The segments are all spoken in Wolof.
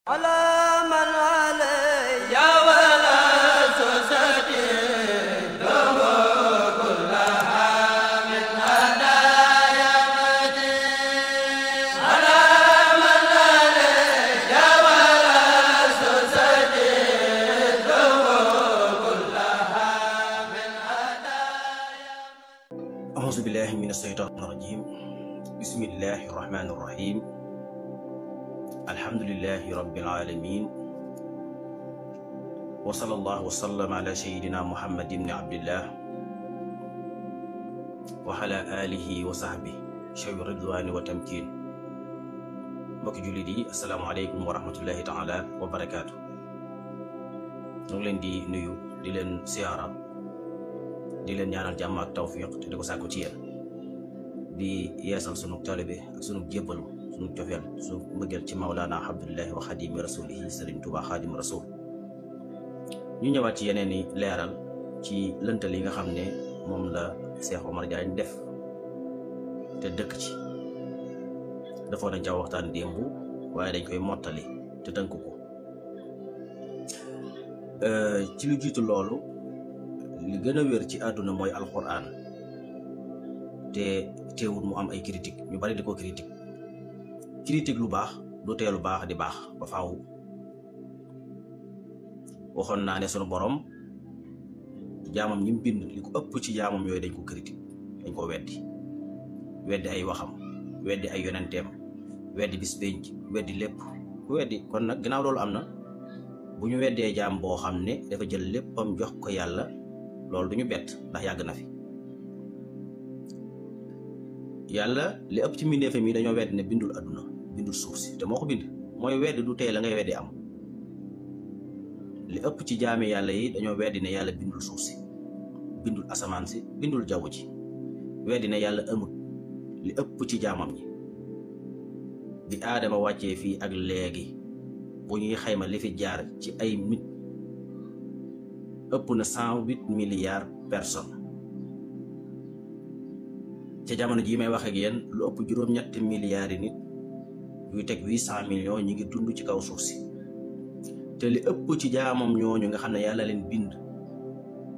على من علي ولا تسدي له كلها من هدايا مدين على من علي ولا تسدي له كلها من هدايا. أعوذ بالله من الشيطان الرجيم. بسم الله الرحمن الرحيم. alhamdulillahi rabbil alamin wa sallallahu wa sallam ala sayyidina muhammad ibn abdillah wa ala alihi wa sahbihi shawi ridwani wa tamkin. mbokki jullit yi, assalaamu aleykum wa rahmatullahi taala wa barakaatu. ñu ngi leen di nuyu, di leen siyaara, di leen ñaanal jàmm ak tawfiq te di ko sàkku ci yéen, di yeesal sunu taalibe ak sunu jébbalu, sunu cofeel, sunu mbëggeel ci Mawlana Abdullahi wa xadimi rasulihi Sëriñ Tuubaa xadim rasul. ñu ñëwaat ci yeneen i leeral ci lëntal yi nga xam ne moom la Cheikh Omar Diagne def te dëkk ci. dafa nañ ca waxtaan démb, waaye dañ koy mottali te tënk ko. ci lu jiitu loolu, li gën a wér ci àdduna mooy alxuraan, te teewul mu am ay critique, ñu bari di ko critique lu baax du tee lu baax di baax ba faaw. waxoon naa ne sunu borom jaamam ñi mu bind li ko ëpp ci jaamam yooyu dañ ko critique, dañ ko weddi ay waxam, weddi ay yonenteem, weddi bis penc, weddi lépp weddi. kon nag ginnaaw loolu am na, bu ñu weddee jaam boo xam ne dafa jël léppam jox ko yàlla, loolu du ñu bett ndax yàgg na fi. yàlla li ëpp ci mbindeefam yi dañoo weddi ne bindul adduna, bindul suuf si, te moo ko bind. mooy weddi du tey la ngay weddi am. li ëpp ci jaami yàlla yi dañoo weddi ne yàlla bindul suuf si, bindul asamaan si, bindul jaww ji, weddi ne yàlla amut. li ëpp ci jaamam ñi bi aadama wàccee fii ak léegi, bu ñuy xayma li fi jaar ci ay nit, ëpp na 108 milliards personnes. ca jamono jii may wax ak yéen, lu ëpp juróom-ñetti milliards yi nit yuy teg 800 millions ñi ngi dund ci kaw suuf si. te li ëpp ci jaamam ñooñu nga xam ne yàlla leen bind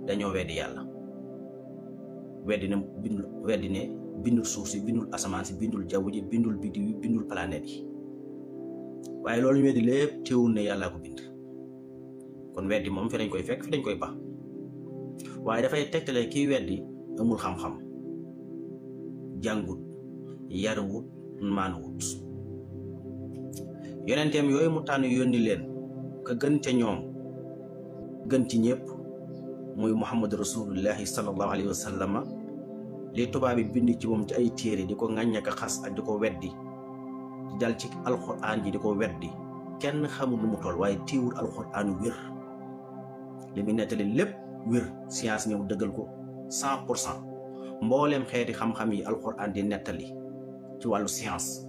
dañoo weddi yàlla, weddi ne bindul suuf si, bindul asamaan si, bindul jaww ji, bindul biddiw yi, bindul planète yi. waaye loolu ñu weddi lépp teewul ne yàllaa ko bind. kon weddi moom fi dañ koy fekk, fi dañ koy baax. waaye dafay tegtale kiy weddi amul xam-xam, jàngut, yaruwut, maanuwut. yonenteem yooyu mu tànn yónni leen, ka gën ca ñoom, gën ci ñëpp, muy muhammad rasulullahi sallallahu alayhi wa sallama. li tubaab bi bind ci moom ci ay téere di ko ŋàññ ak xas ak di ko weddi, di dal ci alxuraan ji di ko weddi, kenn xamul nu mu toll. waaye téewul alxuraan wér, li muy nettali lépp wér, science ñëw dëggal ko 100%. mbooleem xeeti xam-xam yi alxuraan di nettali ci wàllu science,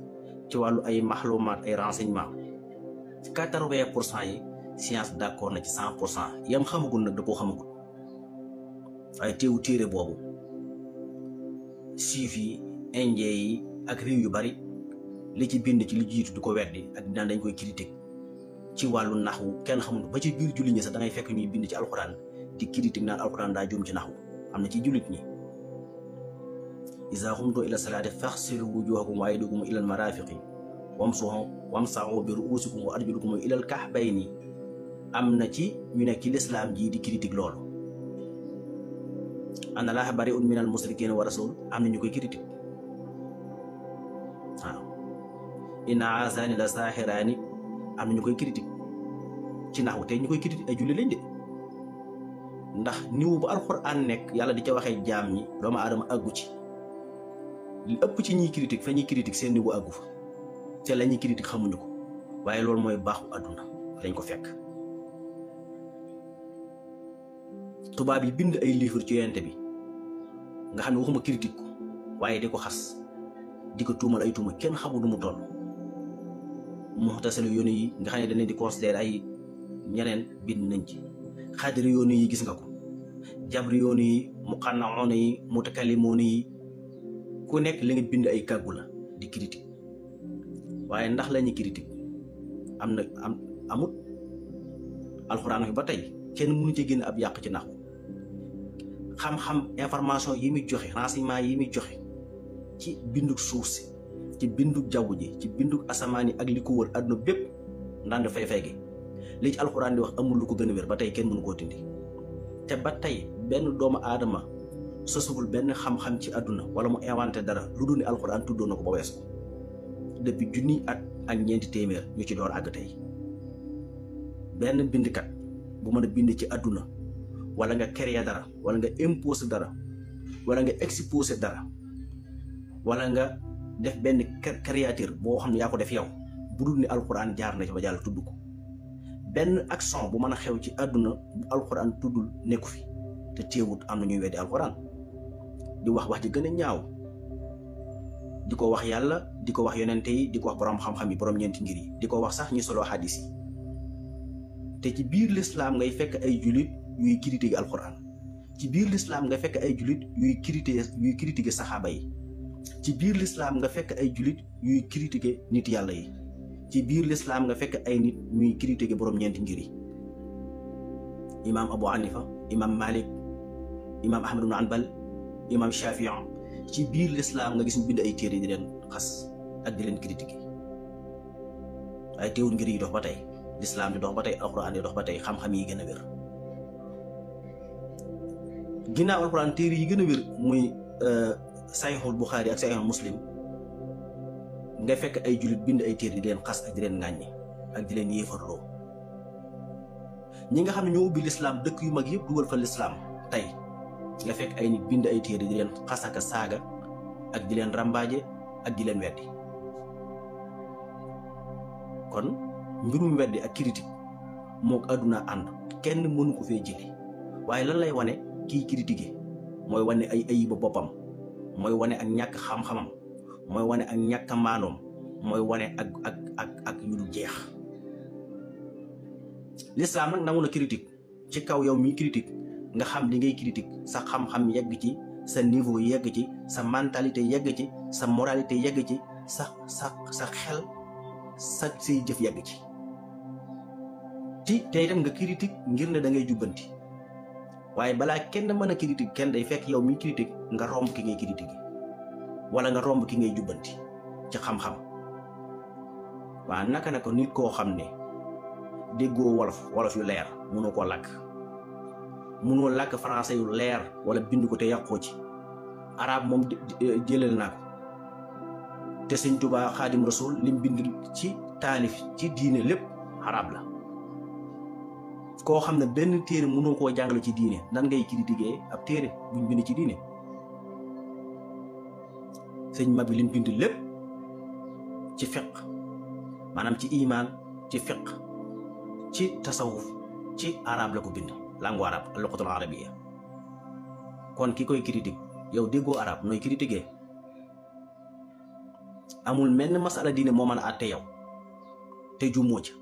ci wàllu ay maxlumaat, ay renseignement, 80% yi science d'accord na ci 100%. yam xamagul nag da koo xamagul. waaye teewu téere boobu siif yi, indien yi ak réew yu bari li ci bind ci li jiitu di ko weddi ak dinaan dañ koy critique ci wàllu naxwu. kenn xamul ba ci biir jullit ñi sax da ngay fekk ñuy bind ci alxuraan di critique naan alxuraan daa juum ci naxwu. am na ci jullit ñi. izaa qumtum ila salaati faghsilu wujuhakum wa aydiyakum ila al-marafiqi wamsahu bi ru'usikum wa arjulakum ila al-ka'bayni. am na ci ñu nekk ci lislaam ji di critique loolu. anna Allaaha bari'un minal mushrikiina wa rasul. am na ñu koy critique. waaw inna haazaani la saahiraani. am na ñu koy critique ci naxwu, te ñu koy critique ay julli lañ de. ndax niw bu alxuraan nekk yàlla di ca waxee jaam ñi, doomu aadama àggu ci. li ëpp ci ñiy critique fa ñuy critique seen niveau àggu fa, te la ñuy critique xamuñu ko. waaye loolu mooy baaxu àdduna, dañ ko fekk. tubaab yi bind ay livre ci yonent bi nga xam ne waxuma critique ko, waaye di ko xas, di ko tuumal ay tuuma kenn xamul nu mu toll. mu'tazila yoon yi nga xam ne dañ leen di considérer ay ñeneen, bind nañ ci. xaadiri yoon yi gis nga ko, jabri yoon yi, muqanna'oon yi, mutakallimoon yi, ku nekk li nga bind ay kàggu la di critique. waaye ndax la ñuy critique amut alxuraan fi ba tey kenn mënu ci génn ab yàq ci naxu xam-xam information yi muy joxe renseignement yi muy joxe ci binduk suuf si ci binduk jaww ji ci binduk asamaan yi ak li ko wër àdduna bépp ndand fay gi li ci alxuraan di wax amul lu ko gën a wér ba tey kenn mënu koo dindi te ba tey benn doomu aadama sosugul benn xam-xam ci àdduna wala mu inventé dara lu dul ni alxuraan tuddoon na ko ba weesu depuis junni at ak ñeenti téeméer ñu ci door àgg tey benn bindkat bu mën a bind ci àdduna wala nga créer dara wala nga imposer dara wala nga exposer dara wala nga def benn créature boo xam ne yaa ko def yow bu dul ni alxuraan jaar na ci ba jàll tudd ko benn action bu mën a xew ci àdduna bu alxuraan tuddul nekku fi te teewut am na ñuy weddi alxuraan di wax ji gën a ñaaw di ko wax yàlla di ko wax yonente yi di ko wax borom xam-xam yi borom ñeenti ngir yi di ko wax sax ñi solo xadis yi te ci biir lislaam ngay fekk ay julit yuy critiquer alxuraan ci biir lislaam nga fekk ay julit yuy critiquer saxaaba yi ci biir lislaam nga fekk ay julit yuy critiquer nit yàlla yi ci biir lislaam nga fekk ay nit ñuy critiquer borom ñeenti ngir yi imaam Abu Hanifa imaam Malik imaam Ahmad ibn Hanbal imaam Shafi'i ci biir lislaam nga gis ñu bind ay téere di leen xas ak di leen critiquer waaye teewul ngir yi dox ba tey lislaam di dox ba tey alxuraan di dox ba tey xam-xam yi gën a wér ginnaaw alxuraan téere yi gën a wér muy Sahihul Bukhari ak Sahihul Muslim nga fekk ay jullit bind ay téere di leen xas ak di leen ŋàññi ak di leen yéefarloo ñi nga xam ne ñoo ubbi lislaam dëkk yu mag yëpp dugal fa lislaam tey nga fekk ay nit bind ay téere di leen xas ak saaga ak di leen rambaaje ak di leen weddi kon mbirum weddi ak critique mook àdduna ànd kenn mënu ko fee jëli waaye lan lay wane kiy critiquer mooy wane ay ayiba boppam mooy wane ak ñàkk xam-xamam mooy wane ak ñàkk maanoom mooy wane ak yu dul jeex lislaam nag nangu na critique ci kaw yow mi critique nga xam li ngay critique sa xam-xam yegg ci sa niveau yegg ci sa mentalité yegg ci sa moralité yegg ci sa xel sa say jëf yegg ci te itam nga critique ngir ne da ngay jubbanti waaye balaa kenn mën a critique kenn day fekk yow mi critique nga romb ki ngay critique wala nga romb ki ngay jubbanti ci xam-xam waa naka na ko nit koo xam ne déggoo wolof yu leer mënoo koo làkk mënoo làkk français yu leer wala bind ko te yàqoo ci arab moom jëlal naa ko te sëñ Tuubaa Xaadim Rasul lim bind ci taalif ci diine lépp arab la koo xam ne benn téere mënoo koo jàngale ci diine nan ngay critiquer ab téere buñ bind ci diine sëñ ma bi lim bind lépp ci fiq maanaam ci imaan ci fiq ci tasawuf ci arab la ko bind langue arab al-luqatul arabiyya kon ki koy critique yow déggoo arab nooy critiquer amul menn masala diine moo mën a àtte yow te juumoo ca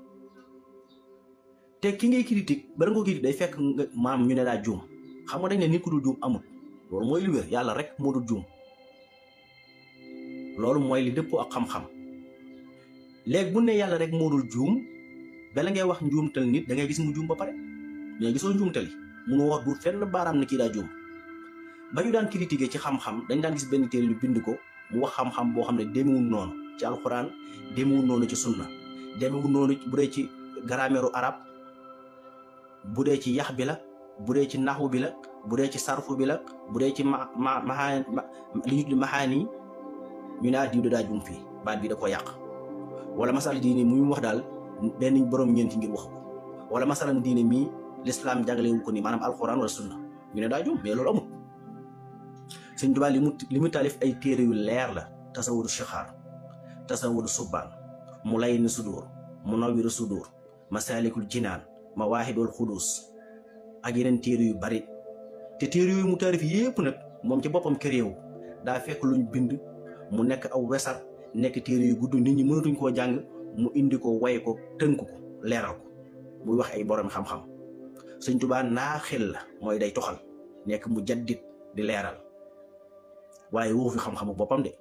te ki ngay critique bala nga ko critique day fekk nga maam ñu ne daa juum xam nga dañ ne nit ku dul juum amul loolu mooy lu wér yàlla rek moo dul juum loolu mooy li dëppoo ak xam-xam léegi bu ne yàlla rek moo dul juum bala ngay wax njuumtal nit da ngay gis mu juum ba pare mais gisoo njuumtal yi munoo wax du fenn baaraam ne kii daa juum ba ñu daan critiquer ci xam-xam dañ daan gis benn téere ñu bind ko mu wax xam-xam boo xam ne demewul noonu ci alxuraan demewul noonu ci sunna demewul noonu bu dee ci grammaire arab bu dee ci yax bi la bu dee ci naxwu bi la bu dee ci sarfu bi la bu dee ci li ñu tudd maxaani ñu ne diw daa juum fii baat bi da ko yàq wala masala diine muy wax daal benn borom ñeenti ngir wax ko wala masalan diine mii l'islam jàngalewu ko ni maanaam alxuraan wala sunna ñu ne daa juum mais loolu amul sëñ Tuubaa li mu taalif ay téere yu leer la tasawuru shixaar tasawuru subbaan mu lay ni sudur mu nawiru sudur masalikul jinaan mawaahibul xudus ak yeneen téere yu bari te téere yooyu mu taalif yépp nag moom ci boppam këréew daa fekk luñ bind mu nekk aw wesar nekk téere yu gudd nit ñi mënatuñ koo jàng mu indi ko way ko tënk ko leeral ko muy wax ay borom xam-xam sëñ Tuubaa naa xel la mooy day toxal nekk mu jaddit di leeral waaye waxu fi xam-xamu boppam de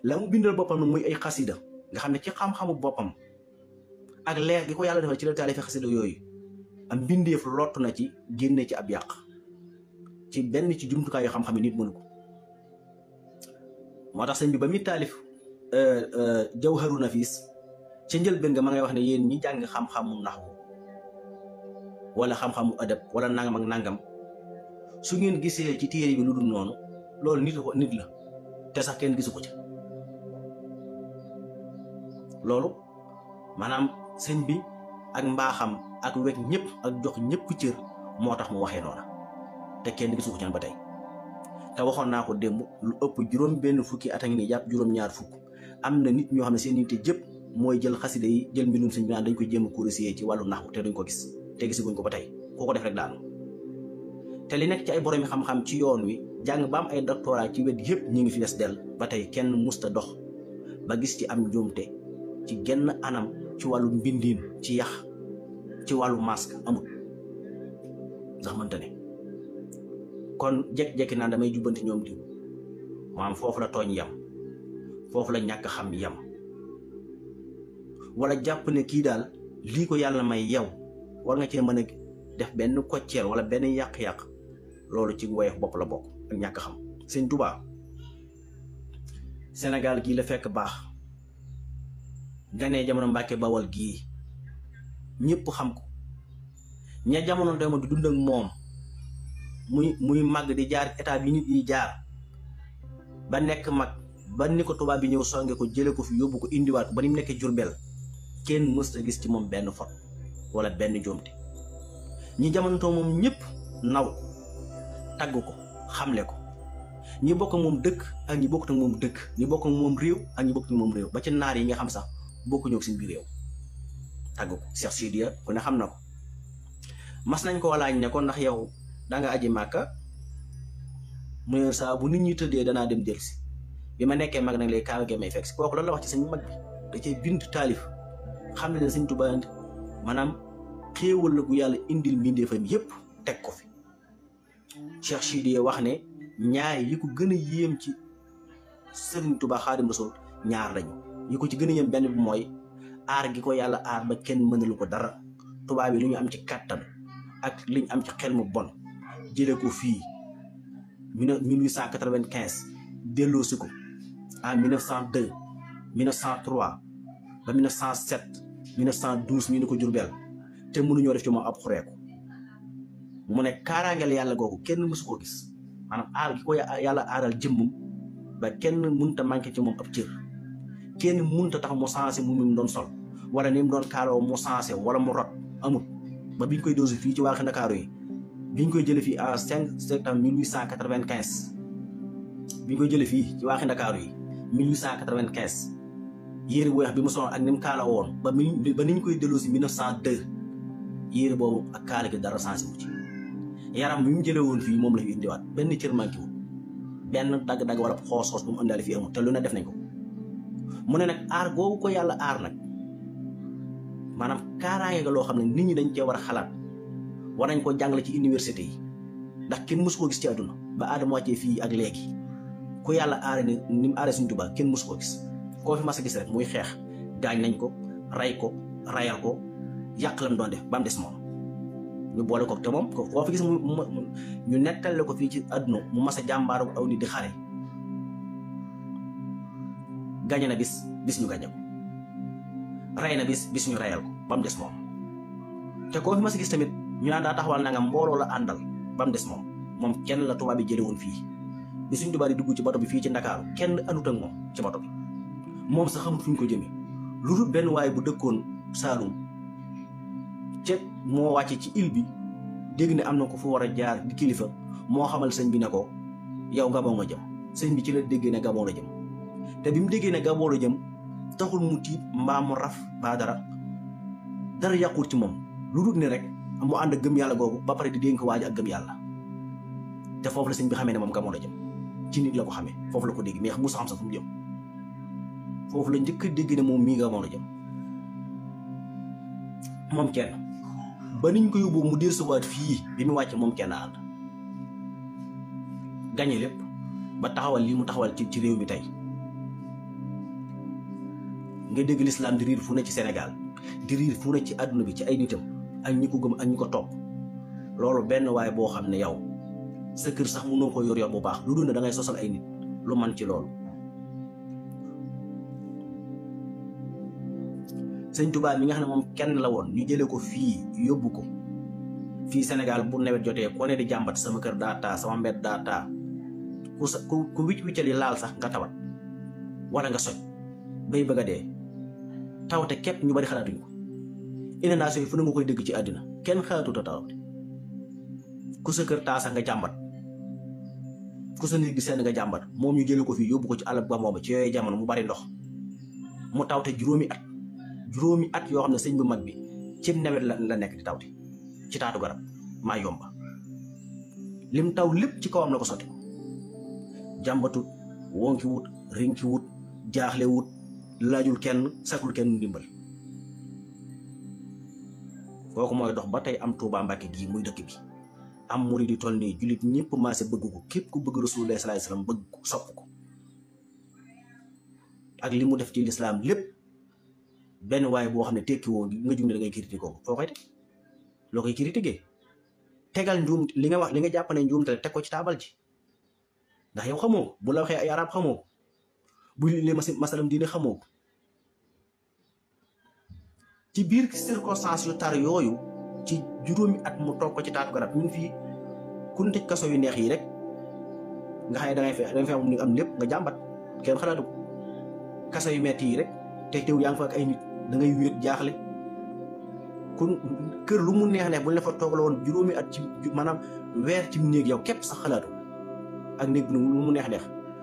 la mu bindal boppam nag muy ay xasida nga xam ne ci xam-xamu boppam ak leer gi ko yàlla defal ci la taalife xasida yooyu am mbindeef lottu na ci génne ci ab yàq ci benn ci jumtukaay yoo xam-xam yi nit mënu ko. moo tax sëñ bi ba muy taalif Jawharu Nafis ca njëlbéen nga ma ngay wax ne yéen ñi jàng xam-xamu naxwu wala xam-xamu adab wala nangam ak nangam su ngeen gisee ci téere bi lu dul noonu loolu nit la te sax kenn gisu ko ca. loolu maanaam sëñ bi ak mbaaxam ak wekk ñëpp ak jox ñëpp cër moo tax mu waxee noona te kenn gisu ko ca ba tey. te waxoon naa ko démb lu ëpp juróom-benn fukki at a ngi nii jàpp juróom-ñaar fukk am na nit ñoo xam ne seen yitte jëpp mooy jël xasida yi jël mbindum sëñ bi naan dañ koy jéem a corriger ci wàllu naxwu te duñ ko gis te gisaguñ ko ba tey koo ko def rek daanu. te li nekk ci ay boroomi xam-xam ci yoon wi jàng ba am ay doctorat ci wet yëpp ñu ngi fi des dell ba tey kenn musta dox ba gis ci am njuumte ci genn anam ci wàllu mbindiin ci yax ci wàllu masque amul ndax mënta ne. kon jekki-jekki naan damay jubbanti ñoom diw maanaam foofu la tooñ yam foofu la ñàkk xam yam wala jàpp ne kii daal lii ko yàlla may yow war nga cee mën a def benn kocceel wala benn yàq-yàq loolu ci woyof bopp la bokk ak ñàkk xam. Sëñ Tuubaa Sénégal gii la fekk baax ganee jamono Mbàkke Bawal gii ñëpp xam ko ña jamono dama du dund ak moom muy màgg di jaar état bi nit yi jaar ba nekk mag ba ni ko tubaab bi ñëw songe ko jële ko fi yóbbu ko indiwaat ko ba ni mu nekkee Jurbel kenn mës a gis ci moom benn fot wala benn njuumte. ñi jamonotoo moom ñëpp naw tagg ko xamle ko ñi bokk ak moom dëkk ak ñi bokkut ak moom dëkk ñi bokk ak moom réew ak ñi bokkut ak moom réew ba ci naar yi nga xam sax bokkuñu ak seen biir réew tagg ko. Cheikh Sidiya ku ne xam na ko mas nañ ko laaj ne ko ndax yow danga aji màkka mu ne saa bu nit ñi tëddee danaa dem delsi bi ma nekkee mag nag léegi kaawa gee may fekk si kooku loolu la wax ci sëñ mag bi da cay bind taalif xam ne sëñ Tuubaa maanaam xéewal la gu yàlla indil mbindeefam yépp teg ko fi. Cheikh Sidiya wax ne ñaar yi ko gën a yéem ci sëriñ Tuubaa Xaadim Rasuul ñaar lañu yi ko ci gën a yéem benn bi mooy aar gi ko yàlla aar ba kenn mënalu ko dara tubaab yi lu ñu am ci kàttan ak li ñu am ci xel mu bon jële ko fii 1895 delloosi ko en 1902 1903 ba 1907 1912 ñu ne ko Jurbel te mënuñoo def ci moom ab xureeku mu ne kaaraangeel yàlla googu kenn mësu koo gis maanaam aar gi ko yàlla aaral jëmmum ba kenn mënut a manqué ci moom ab cër kenn mënut a tax mu sensé mu doon sol wala ni mu doon kaaloo mu sensé wala mu rot amul ba biñ koy doosi fii ci waaxi Ndakaaru yi biñ koy jële fii en 5 septembre 1895 biñ koy jële fii ci waaxi Ndakaaru yi 1895 yére bu weex bi mu soloon ak ni mu kaala woon ba niñ koy delloosi 1902 yére boobu ak kaala gi dara sensé wu ci yaram bi mu jëlee woon fii moom la fi indiwaat benn cër manqué wul benn dagg-dagg wala xoos-xoos bu mu indaale fii amul te lu ne def nañ ko mu ne nag aar googu ko yàlla aar nag maanaam kaaraange ga loo xam ne nit ñi dañ cee war a xalaat war nañ ko jàngale ci université yi ndax kenn mësu koo gis ci àdduna ba aadama wàccee fii ak léegi ku yàlla aare ne ni mu aare Sëñ Tuubaa kenn mësu koo gis koo fi mas a gis rek muy xeex gaañ nañ ko ray ko rayal ko yàq lam doon def ba mu des moom ñu boole ko te moom koo fi gis ñu nettale ko fii ci àdduna mu mas a jàmbaaru aw nit di xare gañe na bis ñu gañe ko ray na bis ñu rayal ko ba mu des moom te koo fi mas a gis tamit ñu naan daa taxawal nangam mbooloo la àndal ba mu des moom kenn la tubaab bi jële woon fii bi Sëñ Tuubaa di dugg ci bato bi fii ci Ndakaaru kenn andut ak moom ci bato bi moom sax xamut fu ñu ko jëmee lu dul benn waaye bu dëkkoon Saalum ca moo wàcce ci île bi dégg ne am na ko fu war a jaar di kilifa moo xamal sëñ bi ne ko yow Gabon nga jëm sëñ bi ci la déggee ne Gabon la jëm te bi mu déggee ne Gabon la jëm taxul mu tiit mbaa mu raf ba dara yàqul ci moom lu dul ne rek mu ànd ak gëm yàlla googu ba pare di dénk waaj ak gëm yàlla te foofu la sëñ bi xamee ne moom Gabon la jëm ci nit la ko xamee foofu la ko dégg mais mu xam sax fu mu jëm foofu la njëkk a dégg ne moom mii Gabon la jëm moom kenn ba niñ ko yóbbu mu dir subaat fii bi mu wàcc moom kenn ànd gañe lépp ba taxawal lii mu taxawal ci réew mi tey nga dégg l'islam di riir fu ne ci Sénégal di riir fu ne ci àdduna bi ci ay nitam ak ñi ko gëm ak ñi ko topp loolu benn waaye boo xam ne yow sa kër sax mënoo ko yor bu baax lu dul ne da ngay sosal ay nit lu man ci loolu. sëñ Tuubaa mi nga xam ne moom kenn la woon ñu jëlee ko fii yóbbu ko fii Sénégal bu nawet jotee ko ne di jàmbat sama kër daa taa sama mbedd daa taa ku wiccal yi laal sax nga tawat wala nga soj bay bëgg a dee tawte képp ñu bari xalaatuñ ko inondation yi fu ne nga koy dégg ci àddina kenn xalaatut a tawte ku sa kër taa sax nga jàmbat ku sa nit gi seen nga jàmbat moom ñu jëlee ko fii yóbbu ko ci àll ba mooba ci yooyu jamono mu bari ndox mu tawte juróomi at yoo xam ne sëñ bu mag bi ci nawet la nekk di tawte ci taatu garab maa yomba lim taw lépp ci kawam la ko sotti jàmbatut wonki wut rinki wut jaaxle wut laajul kenn sakul kenn ndimbal kooku mooy dox ba tey am Tuubaa Mbàkke gii muy dëkk bi am murid di toll nii jullit ñëpp maase bëgg ko képp ku bëgg Rasulullah sallallahu alayhi wasallam bëgg ko sopp ko ak li mu def ci lislaam lépp benn waaye boo xam ne tekki woo nga jug ne da ngay critiquer ko foo koy teg loo koy critiquer tegal njuum li nga wax li nga jàpp ne njuumte teg ko ci taabal ji ndax yow xamoo ko bu la waxee ay arab xamoo ko bu li masalam diine xamoo ko ci biir circonstance yu tar yooyu ci juróomi at mu toog ko ci taatu garab ñun fii ku ñu tëj kaso yu neex yi rek nga xam ne da ngay fi am lépp nga jàmbat kenn xalaatu ko kaso yu metti yi rek te teew yaa ngi fa ak ay nit da ngay wéet jaaxle kun kër lu mu neex bu ñu la fa toog la woon juróomi at ci maanaam weer ci néeg yow képp sax xalaatu ak néeg bi lu mu neex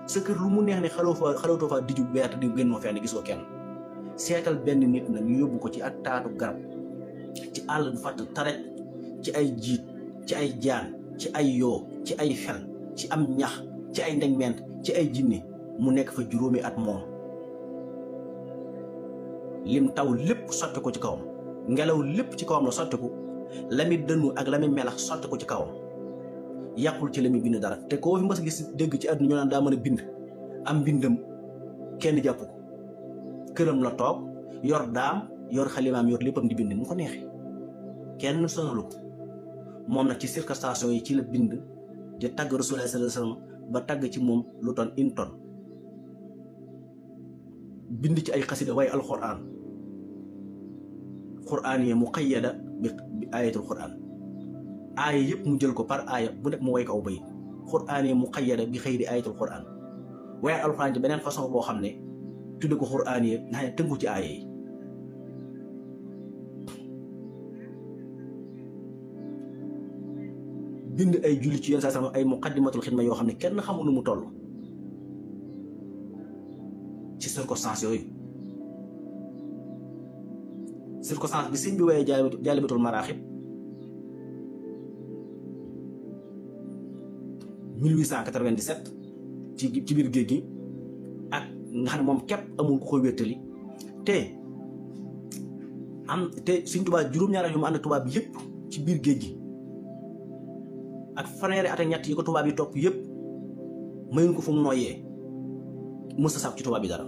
sa kër lu mu neex ne xalaatoo fa diju weer te di gën moo fenn gisoo kenn seetal benn nit nag ñu yóbbu ko ci ak taatu garab ci àll bu fatt taret ci ay jiit ci ay jaan ci ay yoo ci ay fel ci am ñax ci ay ndegment ci ay jinne mu nekk fa juróomi at moom lim taw lépp sotti ko ci kawam ngelaw lépp ci kawam la sotti ko la mi dënnu ak la mi melax sotti ko ci kawam yàqul ci la mi bind dara te koo fi mas a gis dégg ci àdduna ñoo naan daa mën a bind am mbindam kenn jàpp ko këram la toog yor daam yor xalimaam yor léppam di bind mu ko neexee kenn sonalu ko moom nag ci circonstance yi ci la bind di tagg Rasulullah sallallahu alayhi wasallam ba tagg ci moom lu ton une tonne bind ci ay xasida waaye alquran yi muqayyada bi ayatul quran aaya yëpp mu jël ko par aaya bu nekk mu way ko aw bay quran yi muqayyada bi xëyri ayatul quran waaye alquran ci beneen façon boo xam ne tudde ko quran yi nga xam ne tënku ci aaya yi bind ay julli ci yenn saa sama ay muqaddimatul xidma yoo xam ne kenn xamul nu mu toll ci circonstance yooyu circonstance bi sëñ bi waaye jaalibatul maraaxib 1897 ci biir géej gi ak nga xam ne moom képp amul ku ko wéttali te sëñ Tuubaa juróom-ñaari yu mu ànd tubaab bi yëpp ci biir géej gi ak fanweeri at ak ñett yi ko tubaab yi topp yëpp mayuñ ko fu mu nooyee mës a sàkku ci tubaab bi dara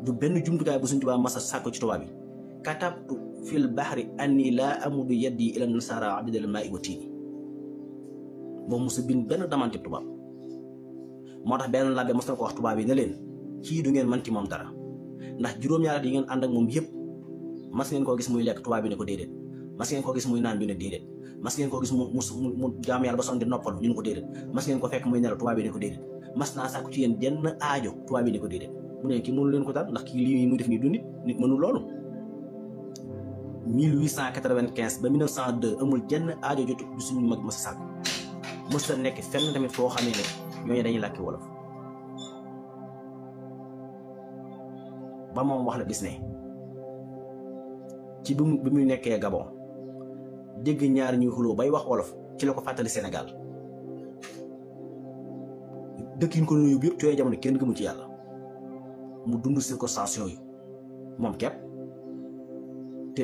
du benn jumtukaay bu sëñ Tuubaa mës a sàkku ci tubaab bi katabtu fil bahri anni laa amudu yaddi ila nasara abidal maa'i wa tiini moom mos a bind benn damante tubaab moo tax benn labbe mos na ko wax tubaab yi ne leen kii du ngeen mën ci moom dara ndax juróom-ñaari yi ngeen ànd ak moom yëpp mas ngeen koo gis muy lekk tubaab bi ne ko déedéet mas ngeen koo gis muy naan bi ne déedéet mas ngeen koo gis mu jaam yàlla ba sonn di noppalu ñu ne ko déedéet mas ngeen ko fekk muy nelaw tubaab bi ne ko déedéet mas naa sàkku ci yéen jenn aajo tubaab bi ne ko déedéet mu ne kii mënu leen ko dal ndax kii lii muy def nii du nit mënul loolu 1895 ba 1902 amul jenn aajo jotu du suñu mag mas a sàkku mës a nekk fenn tamit foo xamee ne ñooñu dañuy làkki wolof ba moom wax la bis ne ci bi muy nekkee Gabon dégg ñaar ñuy xuloo bay wax wolof ci la ko fàttali Sénégal dëkk yi ñu ko nuyu bi yëpp ci yooyu jamono kenn gëmu ci yàlla mu dund circonstance yooyu moom képp te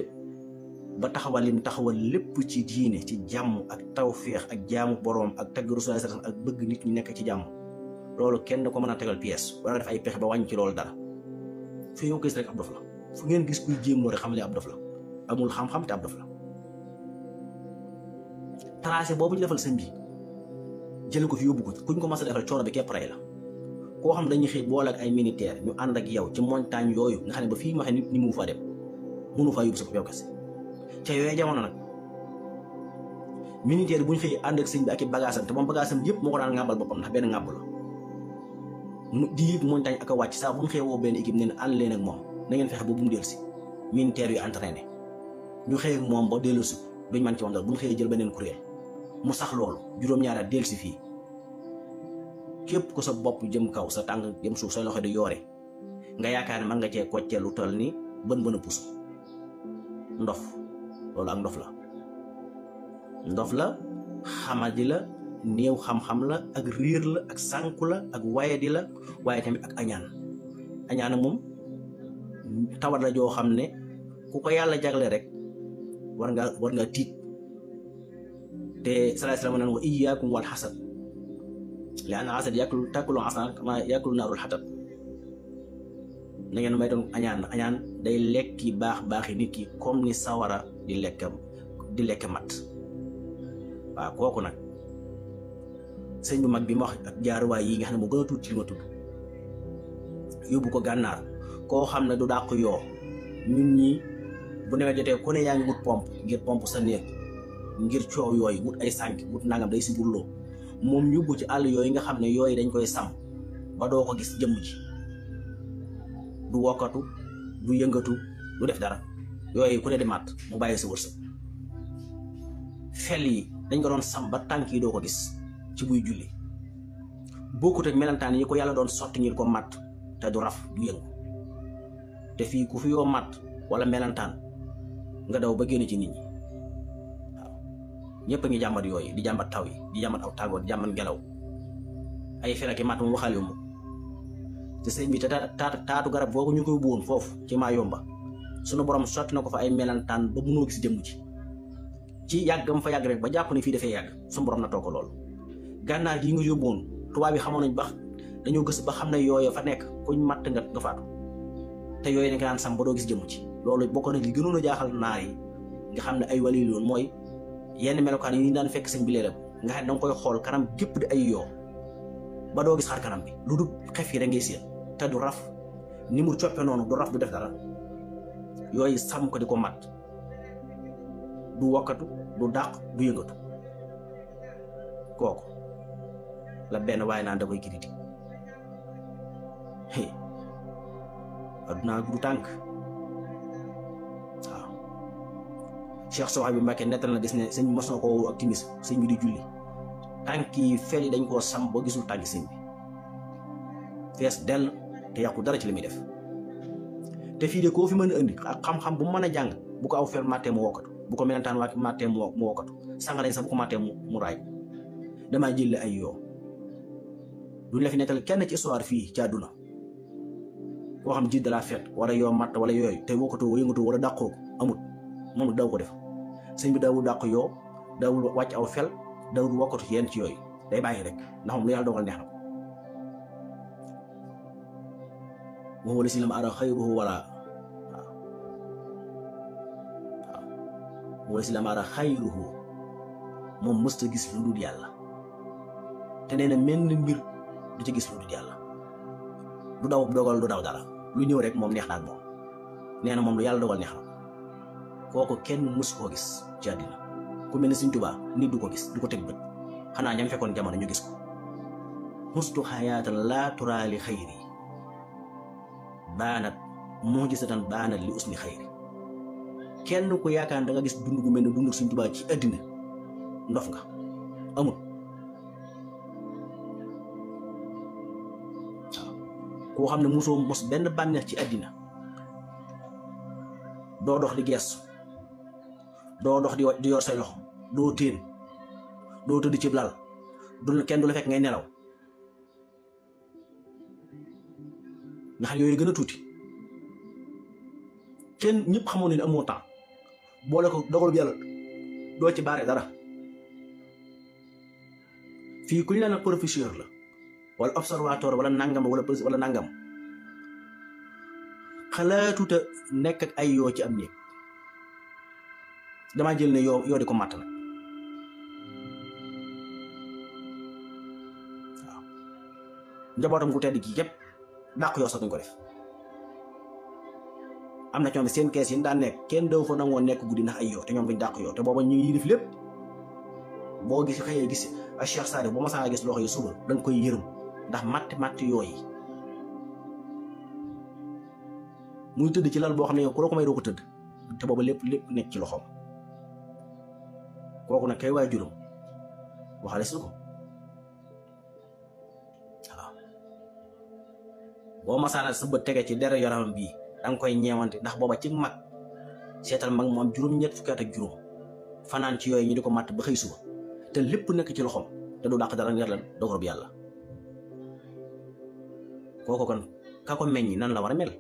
ba taxawal lim taxawal lépp ci diine ci jàmm ak tawféex ak jaamu boroom ak tagg Rasulullah sallallahu alayhi wasallam ak bëgg nit ñi nekk ci jàmm loolu kenn da ko mën a tegal pièce wala def ay pexe ba wàññi ci loolu dara fi yow gis rek ab dof la fu ngeen gis kuy jéem loolu xam ne ab dof la amul xam-xam te ab dof la. tracé boobu ñu defal sëñ bi jële ko fi yóbbu ko kuñ ko mas a defal coono bi képp rey la. koo xam ne dañuy xëy boole ak ay militaire ñu ànd ak yow ci montagne yooyu nga xam ne ba fii ma xam nit ñi mu faa dem mënu faa yóbbu sa yow kese ca yooyu jamono nag militaire bu ñu xëy ànd ak sëñ bi ak i bagaasam te moom bagaasam yëpp moo ko daan ŋàbbal boppam ndax benn ŋàbb la di yéeg montagne ak a wàcc saa bu ñu xëy woo benn équipe ne ànd leen ak moom na ngeen fexe ba bu mu dellu si militaire yu entraîné ñu xëy ak moom ba dellu si duñ mën ci moom dara bu ñu xëyee jël beneen kuréel mu sax loolu juróom-ñaari at dellu si fii képp ku sa bopp jëm kaw sa tànk jëm suuf sa loxo di yoore nga yaakaar ne mën nga cee koccee lu toll ni bën a puso ndof loolu ak ndof la xamadi la néew xam-xam la ak riir la ak sànku la ak wayadi la waaye tamit ak añaan moom tawat la joo xam ne ku ko yàlla jagle rek war nga tiit te salaay salaam naan wa iyyaakum wal xasad li anna xasad tàkkulu xasana kama yàkkulu naarul xatab na ngeen may doon añaan day lekki baaxi nit ki comme ni sawara di lekk mat waaw kooku nag sëñ bu mag bi ma wax ak jaaruwaay yi nga xam ne moo gën a tuuti ci li ma tudd yóbbu ko gànnaar koo xam ne du dàq yoo ñun ñi bu nawet jotee ku ne yaa ngi wut pompe ngir pompe sa néeg ngir coow yooyu wut ay sànk wut nangam day si burloo moom yóbbu ci àll yooyu nga xam ne yooyu dañ koy sàmm ba doo ko gis jëmm ji du wokkatu du yëngatu du def dara yooyu ku ne di màtt mu bàyyi sa wërsëg fel yi dañ ko doon sàmm ba tànk yi doo ko gis ci buy julli bokkut ak melantaan yi ko yàlla doon sotti ngir ko màtt te du raf du yëngu te fii ku fi yoo màtt wala melantaan nga daw ba génn ci nit ñi waaw ñëpp a ngi jàmbat yooyu di jàmbat taw yi di jàmbat aw tàggoor di jàmbat ngelaw ay fel ak màtt mu waxaale wu te sëñ bi te taatu garab boobu ñu koy buwoon foofu ci maa yomba sunu borom sotti na ko fa ay melantaan ba mënoo gis jëmm ci yàggam fa yàgg rek ba jàpp ne fii dafay yàgg sunu borom na toog ko loolu gànnaar gi nga yóbboon tubaab yi xamoon nañ ba dañoo gës ba xam ne yooyu fa nekk kuñ matt nga faatu te yooyu dañ ko daan sam ba doo gis jëmm ci loolu bokk na li gënoon a jaaxal naar yi nga xam ne ay wali loon mooy yenn melokaan yi ñu daan fekk sëñ bi leeram nga xam ne danga koy xool kanam gépp di ay yoo ba doo gis xar kanam bi lu dul xef yi da ngay séen te du raf ni mu coppe noonu du raf du def dara yooyu sàmm ko di ko mat du wokkatu du dàq du yëngatu kooku la benn waaye naan da koy critique addunaa du tànk waaw Cheikh Sow bi Mbacke nettal na gis ne sëñ bi mos na ko woo ak timis sëñ bi di julli tànk yi fel yi dañ koo sam ba gisul tànk sëñ bi fees dell te yàqu dara ci li muy def te fii de koo fi mën a indi ak xam-xam bu mën a jàng bu ko aw fel màttee mu wokkatu bu ko melentaan màttee mu wokkatu sanga lañ sax bu ko màttee mu raay damaa jël ay yoo duñ la fi nettal kenn ci histoire fii ci àdduna koo xam jiit de la fête wala yoo matt wala yooyu te wokkatoo yëngatoo wala dàqoo ko amut moom daw ko def sëñ bi dawul dàq yoo dawul wàcc aw fel dawul wokkatu yenn ci yooyu day bàyyi rek ndax moom lu yàlla dogal neex na ko wala si lam ara xayruhu wala wala si lam ara xayruhu moom mësta gis lu dul yàlla te nee na menn mbir du ci gis lu dul yàlla du daw dogal du daw dara lu ñëw rek moom neex na ak moom nee na moom lu yàlla dogal neex na kooku kenn mës koo gis ci àddina ku mel ne Sëñ Tuubaa nit du ko gis du ko teg bët xanaa ñam fekkoon jamono ñu gis ko mustu xayaatan laa turaali xayri baanat mujisatan baanat li usni xayri kenn ku yaakaar da nga gis dund gu mel ne dund Sëñ Tuubaa ci àddina ndof nga amul koo xam ne mosoo mos benn bànneex ci àddina doo dox di geestu doo dox di yor say loxo doo téen doo tëdd ci lal kenn du la fekk ngay nelaw nga xam yooyu gën a tuuti kenn ñëpp xamoon ne amoo temps boole ko dogal bi yàlla doo ci baare dara fii ku ñu la nag professeur la wala observatoire wala nangam wala nangam xalaatuta nekk ak ay yoo ci am néeg damaa jël ne yoo di ko màtt nag waaw njabootam gu tedd gi yëpp dàq yoo sax duñ ko def am na ñoom seen kees yi daan nekk kenn daw fa nangoo nekk guddi ndax ay yoo te ñoom duñ dàq yoo te booba ñu ngi def lépp boo gis xëyee gis a Cheikh Sadi bu ma saa gis loxo yi suba da nga koy yërëm ndax matt yooyu muy tëdd ci lal boo xam ne yow ku la ko may doo ko tëdd te booba lépp nekk ci loxoom kooku nag kay waay juróom waxale su ko waaw boo masaana sa bët tege ci dara yaramam bii da nga koy ñeewante ndax booba ci mag seetal mag mu am juróom-ñett fukki at ak juróom fanaan ci yooyu ñu di ko matt ba xëy suba te lépp nekk ci loxoom te du dàq dara ngir lan dogal bi yàlla kooku kon ka ko meññi nan la war a mel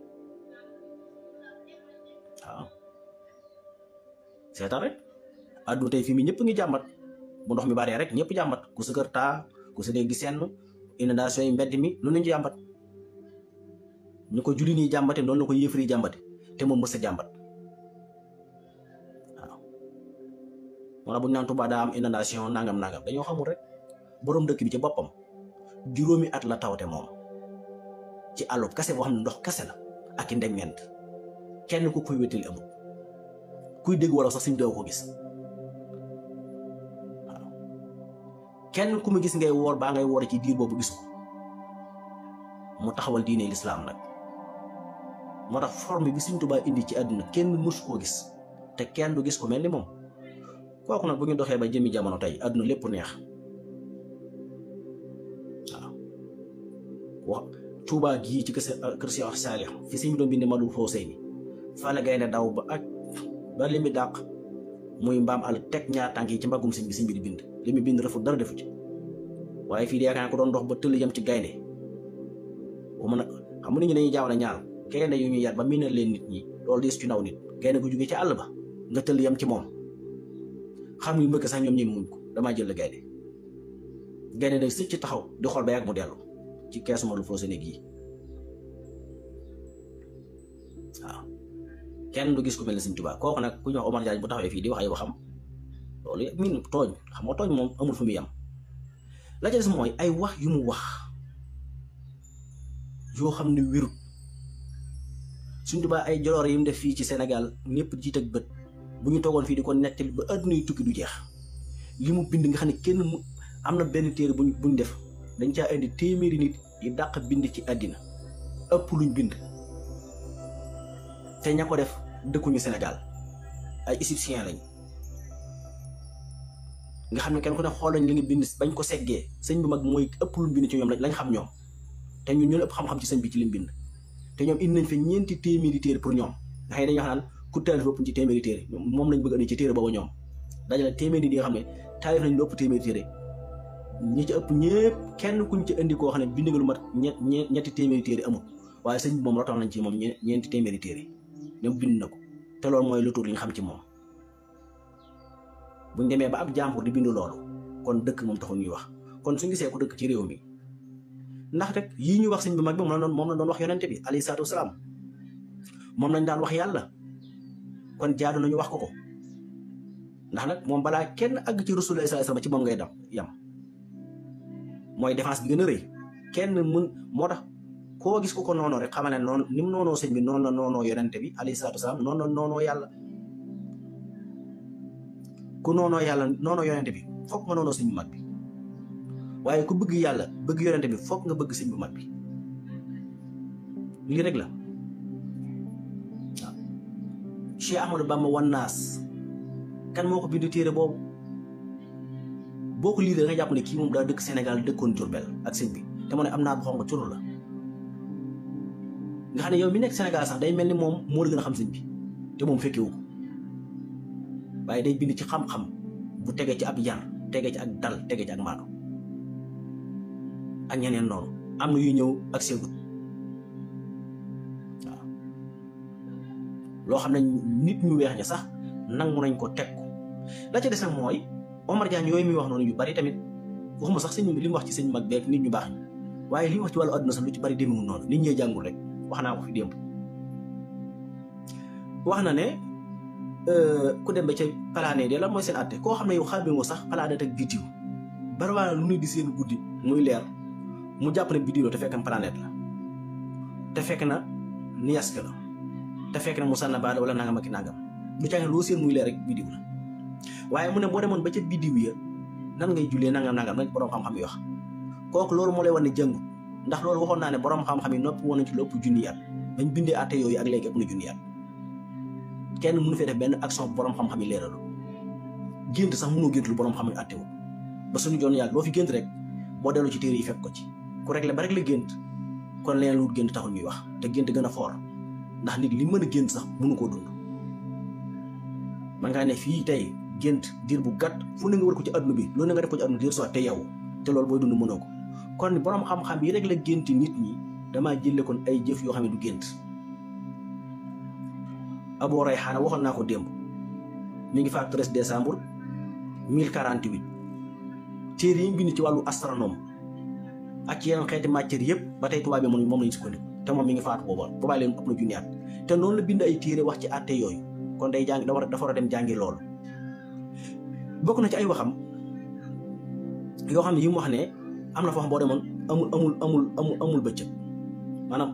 waaw seetal rek àdduna tey fii mi ñëpp ngi jàmbat bu ndox mi baree rek ñëpp jàmbat ku sa kër taa ku sa dégg senn inondation yi mbedd mi lu nañ ci jàmbat ñu ko julli nii jàmbate noonu la ko yéefar yi jàmbate te moom mës a jàmbat waaw moo tax bu ñu naan Tuubaa daa am inondation nangam dañoo xamul rek borom dëkk bi ci boppam juróomi at la tawte moom ci àllub kase boo xam ne ndox kase la ak i ndegment kenn ku koy wéttali amul kuy dégg wala sax suñ doo ko gis waaw kenn ku mu gis ngay woor baa ngay woor ci diir boobu gisu ko mu taxawal diine lislaam nag moo tax forme bi Sëñ Tuubaa indi ci àdduna kenn mësu koo gis te kenn du gis ko mel ni moom kooku nag bu ñu doxee ba jëmi jamono tey àdduna lépp neex waaw Tuubaa gii ci kër Cheikh Saalih fi sëñ bi doon binde Matlabul Fawzayni fa la gaynde daw ba li mi dàq muy mbaam àll teg ñaar tànk yi ci mbaggum sëñ bi di bind li mu bind rafut dara defu ci waaye fii di yaakaar naa ko doon dox ba tëll yam ci gaynde bu mën a xam nga nit ñi dañuy jaawale ñaar gaynde yu ñu yar ba miinal leen nit ñi loolu diis ci naw nit gaynde gu jógee ci àll ba nga tëll yam ci moom xam yu mbëkk sax ñoom ñi muñ ko damaa jël la gaynde day sëcc ci taxaw di xool ba yàgg mu dellu ci keesu Matlabul Fawzayni gii waaw kenn du gis ku mel ne Sëñ Tuubaa kooku nag ku ñu wax Omar Diagne bu taxawee fii di wax ay waxam loolu min tooñ xam nga tooñ moom amul fu mu yem la ca des mooy ay wax yu mu wax yoo xam ne wérut Sëñ Tuubaa ay joloor yi mu def fii ci Sénégal ñëpp jiit ak bët bu ñu toogoon fii di ko nettali ba àdduna yu tukki du jeex li mu bind nga xam ne kenn mu am na benn téere buñ def dañ caa indi téeméeri nit yi dàq bind ci àddina ëpp luñ bind te ña ko def dëkkuñu Sénégal ay égyptien lañ nga xam ne kenn ku ne xool lañ li nga bind bañ ko seggee sëñ bu mag mooy ëpp luñ bind ci ñoom lañ xam ñoom te ñun ñoo ëpp xam-xam ci sëñ bi ci lim bind te ñoom indi nañ fa ñeenti téeméeri téere pour ñoom nga xam ne dañuy wax naan ku taalif ëpp ci téeméeri téere moom lañ bëgg andi ci téere booba ñoom dajale téeméeri yi nga xam ne taalif nañ lu ëpp téeméeri téere ñi ci ëpp ñëpp kenn kuñ ci indi koo xam ne bind nga lu mat ñetti téeméeri téere amul waaye sëñ bi moom rotal nañ ci moom ñeenti téeméeri téere ñoom bind na ko te loolu mooy lu tuut li ñu xam ci moom buñ demee ba ab jàmbur di bind loolu kon dëkk moom taxul ñuy wax kon suñ gisee ko dëkk ci réew mi ndax rek yii ñuy wax sëñ bi mag bi moom la doon wax yonente bi alayhi salaatu wasalaam moom lañ daan wax yàlla kon jaadu nañu wax ko ndax nag moom balaa kenn àgg ci rasulullah sallallahu alayhi wasallam ci moom ngay dam yam mooy défense bi gën a rëy kenn mun moo tax koo gis ko noonoo rek xamal ne noonu ni mu noonoo sëñ bi noonu la noonoo yonente bi alayhi salaatu wasalaam noonu la noonoo yàlla ku noonoo yàlla noonoo yonente bi foog nga noonoo sëñ bu mag bi waaye ku bëgg yàlla bëgg yonente bi foog nga bëgg sëñ bu mag bi lii rek la waaw Cheikh Ahmadou Bamba Wannaas kan moo ko bind téere boobu boo ko lii da nga jàpp ne kii moom daa dëkk Sénégal dëkkoon Jurbel ak sëñ bi te mu ne am naa bu xonq curu la nga xam ne yow mi nekk Sénégal sax day mel ni moom moo la gën a xam sëñ bi te moom fekkewu ko waaye day bind ci xam-xam bu tegee ci ab yar tegee ci ak dal tegee ci ak maado ak ñeneen noonu am na yu ñëw ak seegut waaw loo xam ne nit ñu weex ña sax nangu nañ ko teg ko la ca des nag mooy Omar Diagne yooyu muy wax noonu yu bari tamit waxuma sax sëñ li mu wax ci sëñ mag beeg nit ñu baax ñi waaye li mu wax ci wàllu àdduna sax lu ci bari demewul noonu nit ñee jàngul rek wax naa ko fi démb wax na ne ku dem ba ca planète yi lan mooy seen atte koo xam ne yow xàmmeewoo sax planète ak biddiw bariwaana lu ñuy di seen guddi muy leer mu jàpp ne biddiw la te fekk na planète la te fekk na niyask la te fekk na musanna baada wala nangam ak nangam du ca loo seen muy leer rek biddiw la waaye mu ne boo demoon ba ca biddiw ya nan ngay jullee nangam nañ borom xam-xam yi wax kooku loolu moo lay wan ne jàngut ndax loolu waxoon naa ne borom xam-xam yi noppi woon nañ ci lu ëpp junni at bañ bindee atte yooyu ak léegi ëpp na junni at kenn mënu fee def benn action borom xam-xam yi leeralu gént sax mënoo gént lu borom xam yi attewu ba suñu joon yàlla loo fi gént rek boo dellu ci téere yi fekk ko ci ku rek la ba rek la gént kon leneen lu gént taxul ñuy wax te gént gën a foor ndax nit li mën a gént sax mënu koo dund man ngaa ne fii tey gént diir bu gàtt fu ne nga war ko ci adduna bi loolu nga def ko ci adduna diir soit te yow te loolu booy dund mënoo ko kon borom xam-xam yi rek la gént nit ñi damaa jëlle kon ay jëf yoo xam ne du gént Abu Rayhaana waxoon naa ko démb mi ngi faat 13 décembre 1048 téere yi bind ci wàllu astronome ak yeneen xeeti matière yëpp ba tey tubaab bi moom lañu sukkandiku te moom mi ngi faatu boobaa leen ëpp na junni at te noonu la bind ay téere wax ci àtte yooyu kon day jàng dafa war a dem jàngi loolu bokk na ci ay waxam yoo xam ne yi mu wax ne am na foo xam boo demoon amul bëccëg maanaam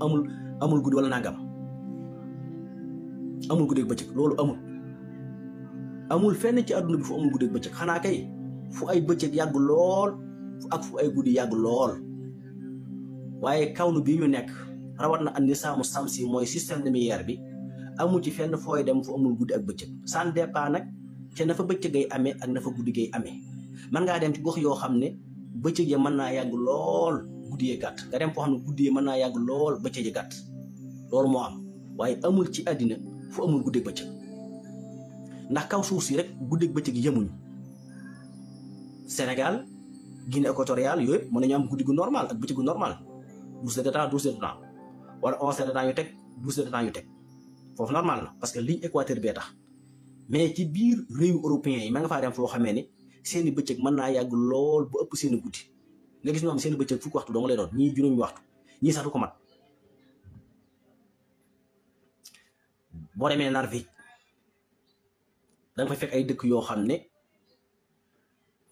amul guddi wala nangam amul guddeeg bëccëg loolu amul fenn ci àdduna bi fu amul guddeeg bëccëg xanaa kay fu ay bëccëg yàgg lool ak fu ay guddi yàgg lool waaye kawnu bii ñu nekk rawat na an nisaamu samsi mooy système lumière bi amul ci fenn fooy dem fu amul guddi ak bëccëg ça dépend nag ca na fa bëccëg gay amee ak na fa guddi gay amee man ngaa dem ci gox yoo xam ne bëccëg ya mën naa yàgg lool guddi yee gàtt nga dem foo xam ne guddi yi mën naa yàgg lool bëccëg yi gàtt loolu moo am waaye amul ci àddina fu amul guddeeg bëccëg ndax kaw suuf si rek guddeeg bëccëg yemuñu Sénégal Guinée équatoriale yooyu mën nañu am guddi gu normal ak bëccëg gu normal 12 heures de temps 12 heures de temps wala 11 heures de temps yu teg 12 heures de temps yu teg foofu normal na parce que ligne équateur bee tax mais ci biir réewu européens yi ma nga faa dem foo xamee ne seeni bëccëg mën naa yàgg lool bu ëpp seeni guddi nga gis ñoo xam seeni bëccëg fukki waxtu dong lay doon ñii juróomi waxtu ñii sax du ko mat boo demee Norvège da nga fay fekk ay dëkk yoo xam ne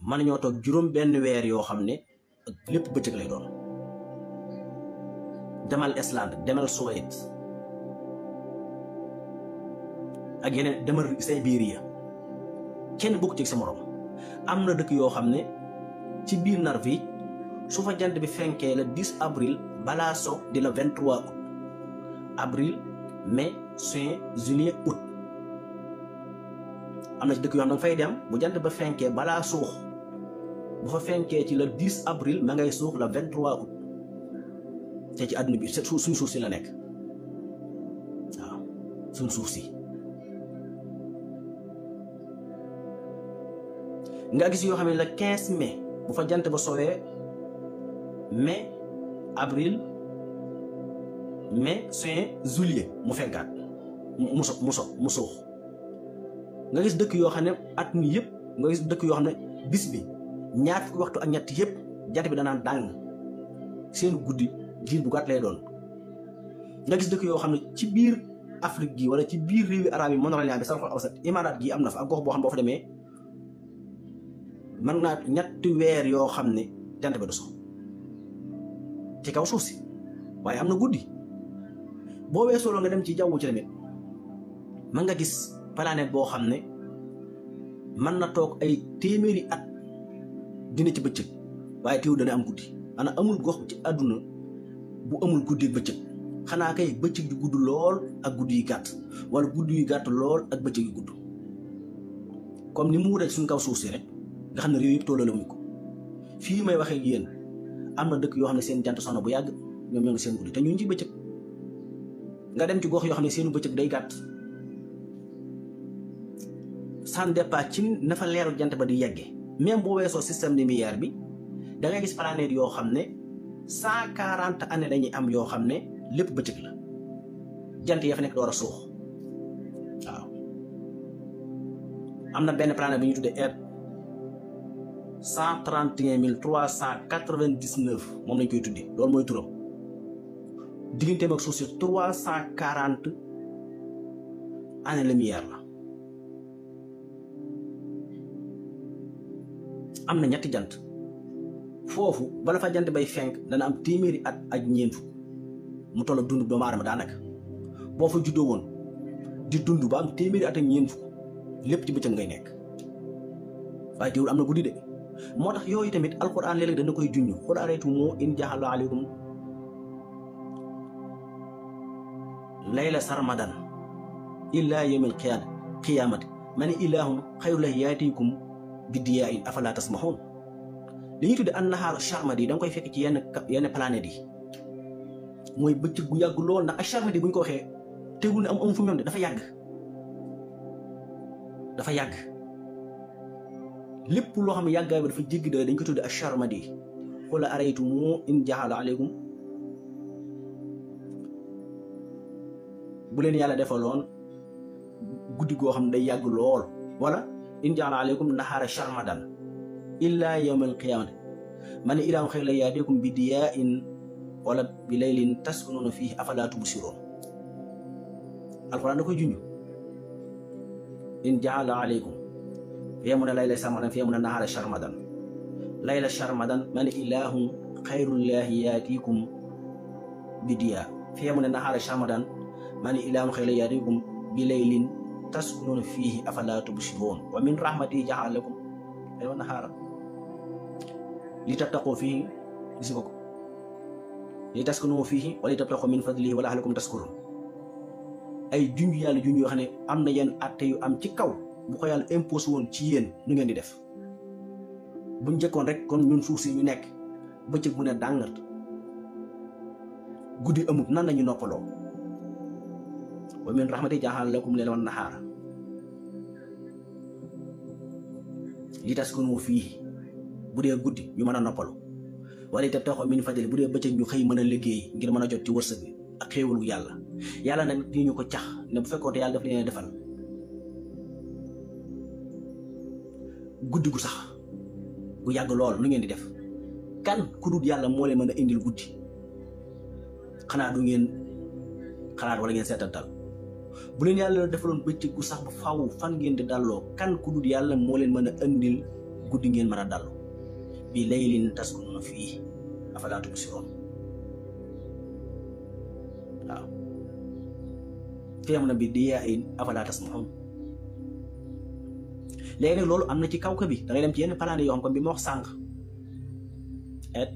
mën nañoo toog juróom benn weer yoo xam ne lépp bëccëg lay doon demal Islande demal Suède ak yeneen demal Sibéria kenn bokk ci sa morom am na dëkk yoo xam ne ci biir Norvège su fa jant bi fenkee le 10 avril balaa soog di la 23 août avril mai juin juillet août am na ci dëkk yoo xam ne danga fay dem bu jant ba fenkee balaa suux bu fa fenkee ci le 10 avril ma ngay suux le 23 août te ci àdduna bi suñ suuf si la nekk waaw suñ suuf si nga gis yoo xam ne le 15 mai bu fa jant ba sowee mai avril mai juin juillet mu fenkaat mu suux nga gis dëkk yoo xam ne at mi yëpp nga gis dëkk yoo xam ne bis bi ñaar fukki waxtu ak ñett yëpp jant bi danaan dàng seen guddi diir bu gàtt lay doon nga gis dëkk yoo xam ne ci biir Afrique gi wala ci biir réewi arab yi Moyen-Orient bi Sarxul Awsat Imaaraat gi am na fa ak gox boo xam boo fa demee mën naa ñetti weer yoo xam ne jant bi du so ci kaw suuf si waaye am na guddi boo weesoo loo nga dem ci jaww ci tamit mën nga gis planète boo xam ne mën na toog ay téeméeri at dina ci bëccëg waaye teew dana am guddi ana amul gox ci àdduna bu amul guddi ak bëccëg xanaa kay bëccëg yu gudd lool ak guddi yu gàtt wala guddi yu gàtt lool ak bëccëg yu gudd comme ni mu wutee suñ kaw suuf si rek nga xam ne réew yëpp tolloo la wuñ ko fii may waxee ak yéen am na dëkk yoo xam ne seen jant soxna bu yàgg ñoom ñoo ngi seen guddi te ñu ngi ci bëccëg nga dem ci gox yoo xam ne seenu bëccëg day gàtt sans départ ci na fa leeru jant ba di yegge même boo weesoo système lumière bi da ngay gis planète yoo xam ne 140 années dañuy am yoo xam ne lépp bëccëg la jant ya fa nekk door a suux waaw am na benn planète bu ñuy tuddee R 131 399 moom lañ koy tuddee loolu mooy turam digganteem ak suuf si 340 année lumière la. am na ñetti jant foofu bala fa jant bay fenk dana am téeméeri at ak ñeent fukk mu toll dund doomu aadama daanaka boo fa juddoo woon di dund ba am téeméeri at ak ñeent fukk lépp ci bëccëg ngay nekk waaye teewul am na guddi de moo tax yooyu tamit alquran léeg-léeg dana koy junj qul araytum in jaxala aleykum layla sarmadan illa yawmil qiyaamati man ilaahum xayrullah yaatikum bi diyaa in afala tasmaxuun li ñuy tudde an nahaar charmadi da nga koy fekk ci yenn planètes yi mooy bëccëg bu yàgg lool ndax ak charmadi bu ñu ko waxee tegul ne am fu mu yem de dafa yàgg lépp loo xam ne yàggaay ba dafa jéggi da dañ ko tudde ak charmadi qul araytum in jaxala aleykum bu leen yàlla defaloon guddi goo xam ne day yàgg lool wala in jaxala aleykum nahaara charmadan illa yawmal qiyaamati man ilaahum xayrun yaatiikum bi diyaa'in wala bi laylin taskunuuna fiihi afalaa tubsiruun alxuraan da koy junj in jaxala aleykum fee mu ne layla sarmadan fee mu ne nahaara charmadan layla charmadan man ilaahum xayrun yaatiikum bi diyaa fee mu ne nahaara charmadan man ilaahum xayrun yaatiikum bi laylin taskunuuna fiihi afalaa tubsiruun wa min rahmatihi jaxala lakum layla wa nahaara li tabtaqoo fiihi gis nga ko li taskunu fiihi wa li tabtaqoo min fadlihi wa la'allakum tashkuruun ay junj yàlla junj yoo xam ne am na yenn atte yu am ci kaw bu ko yàlla imposé woon ci yéen nu ngeen di def bu njëkkoon rek kon ñun suuf si ñu nekk bëccëg mu ne dàngat guddi amut nan lañu noppaloo wa min rahmatihi ja'ala lakum layla wan nahaara li taskunu fiihi bu dee guddi ñu mën a noppalu wala itam taxaw min fadli bu dee bëccëg ñu xëy mën a liggéey ngir mën a jot ci wërsëg bi ak xéewalu yàlla nag di ñu ko cax ne bu fekkoon te yàlla daf leen defal guddi gu sax gu yàgg lool lu ngeen di def kan ku dul yàlla moo leen mën a indil guddi xanaa du ngeen xalaat wala ngeen seetantal bu leen yàlla defaloon bëccëg gu sax bu faw fan ngeen di dalloo kan ku dul yàlla moo leen mën a indil guddi ngeen mën a dallu bi laylin taskunuuna fiihi afalaa tubsiruun waaw feem na bi diyaa'in afalaa tasmahuun léegi nag loolu am na ci kaw ka bi da ngay dem ci yenn planètes yoo xam comme bi ma wax sànq et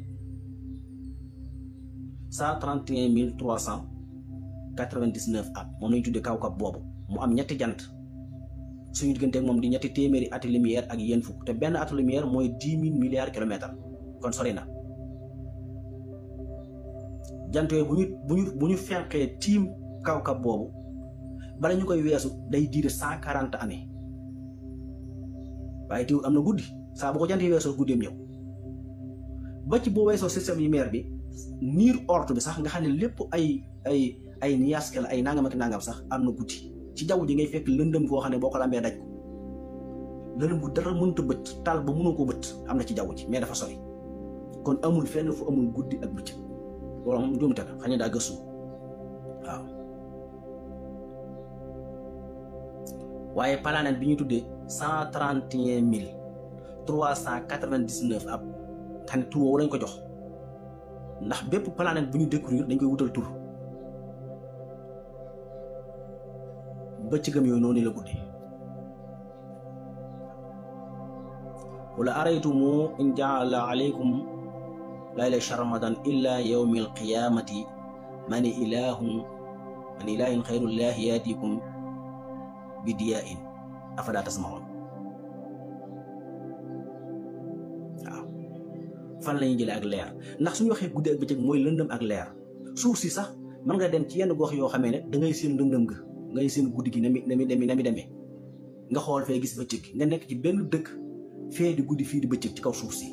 131 399 at moom lañu tuddee kaw ka boobu mu am ñetti jant suñu digganteeg moom di ñetti téeméeri ati lumière ak yéen fukk te benn atu lumière mooy 10 000 milliards kilomètres kon sori na jant yooyu bu ñu fenqee tiim kawkab boobu bala ñu koy weesu day diire 140 années waaye teewul am na guddi saa bu ko jant yi weesoo guddeem ñëw ba ci boo weesoo système lumière bi niir orte bi sax nga xam ne lépp ay niyaske la ay nangam ak nangam sax am na guddi ci jaww ji ngay fekk lëndëm koo xam ne boo ko lambee daj ko lëndëm bu dara mënut a bët taal ba mënoo ko bët am na ci jaww ji mais dafa sori kon amul fenn fu amul guddi ak bëccëg loolu moom njuumte la xëy na daa gëstu waaw waaye planète bi ñu tuddee 131 399 ab xam ne tur woowu lañ ko jox ndax bépp planète bu ñu découvrir dañ koy wutal tur bëccëgam yooyu noonu la guddi wala araytumu in jaala alaykum layla sharmadan illa yawmi alqiyamati man ilahin xayrullahi yaatikum bi diyaa'in afala tasmaun waaw fan la ñuy jëlee ak leer ndax suñu waxee guddi ak bëccëg mooy lëndëm ak leer suuf si sax mën nga dem ci yenn gox yoo xamee ne da ngay seen lëndëm ga ngay seen guddi gi na mi demee nga xool fee gis bëccëg nga nekk ci benn dëkk fee di guddi fii di bëccëg ci kaw suuf si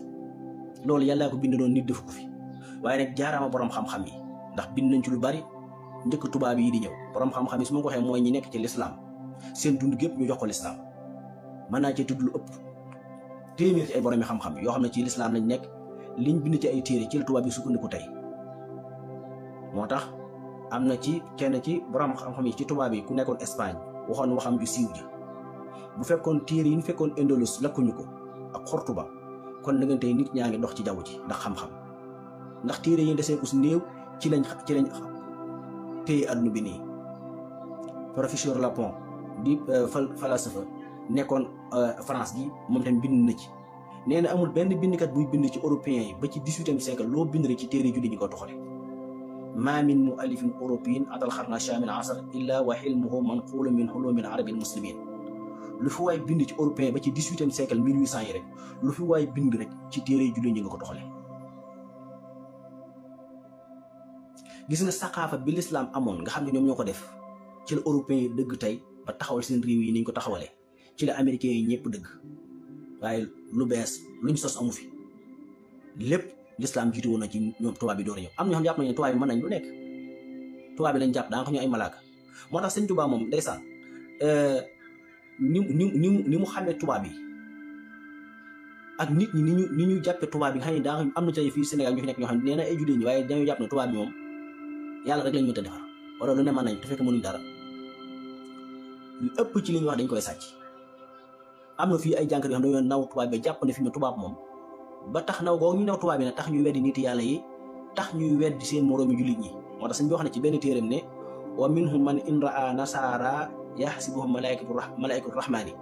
loolu yàllaa ko bind doon nit def ko fi waaye nag jaaraama borom xam-xam yi ndax bind nañ ci lu bari njëkk tubaab yi di ñëw borom xam-xam yi su ma ko waxee mooy ñi nekk ci lislaam seen dund gépp ñu jox ko lislaam mën naa ci tudd lu ëpp téeméer ci ay borom xam-xam yoo xam ne ci lislaam lañ nekk liñ bind ci ay téere ci la tubaab yi sukkandiku tey moo tax am na ci kenn ci borom xam-xam yi ci tubaab yi ku nekkoon Espagne waxoon waxam ju siiw ji bu fekkoon téere yi ñu fekkoon Indolus lakkuñu ko ak Xortuba kon da ngeen nit ñaa ngi dox ci jaww ji ndax xam-xam ndax téere yi desee ku si néew ci lañ téye adduna bi nii. Professeur Lapon di falsafa nekkoon France gi moom tamit bind na ci nee na amul benn bindkat buy bind ci européens yi ba ci 18e siècle loo bind rek ci téere julli ñi ko toxale ma min muallifin européen atal xarna chamil asar illa wa xilmuhu manqulu min xulumin arabil muslimin lu fi waay bind ci européen ba ci 18e siècle 1800 yi rek lu fi waay bind rek ci téere julli ñi nga ko toxale gis nga saqaafa bi l'islam amoon nga xam ne ñoom ñoo ko def ci la européens yi dëgg tey ba taxawal seen réew yi niñ ko taxawalee ci la américains yi ñëpp dëgg waaye lu bees luñ sos amu fi lépp l'islam jiitu woon na ci ñoom tubaab bi door a ñëw am na ñoo xam jàpp nañu tubaab bi mën nañ lu nekk tubaab bi lañ jàpp daa nga ko ñu ay malaaka moo tax sëñ tubaab moom ndeysaan ni mu xamee tubaab yi ak nit ñi ni ñu jàppee tubaab bi nga xam ne daa am na tey fii Sénégal ñu fi nekk ñoo xam ne nee na ay jullit ñi waaye dañoo jàpp ne tubaab bi moom yàlla rek lañ mënta defar wala lu ne mën nañ te fekk mënuñ dara lu ëpp ci li ñuy wax dañ koy sàcc am na fii ay jànkat yoo xam ne dañoo naw tubaab bi jàpp ne fi mu tubaab moom ba tax naw googu ñu naw tubaab bi ne tax ñuy weddi nit yàlla yi tax ñuy weddi seen moroomi jullit ñi moo tax sëñ bi wax ne ci benn téeram ne wa minhum man in raa nasara yaxsibuhum malaikatu rahmani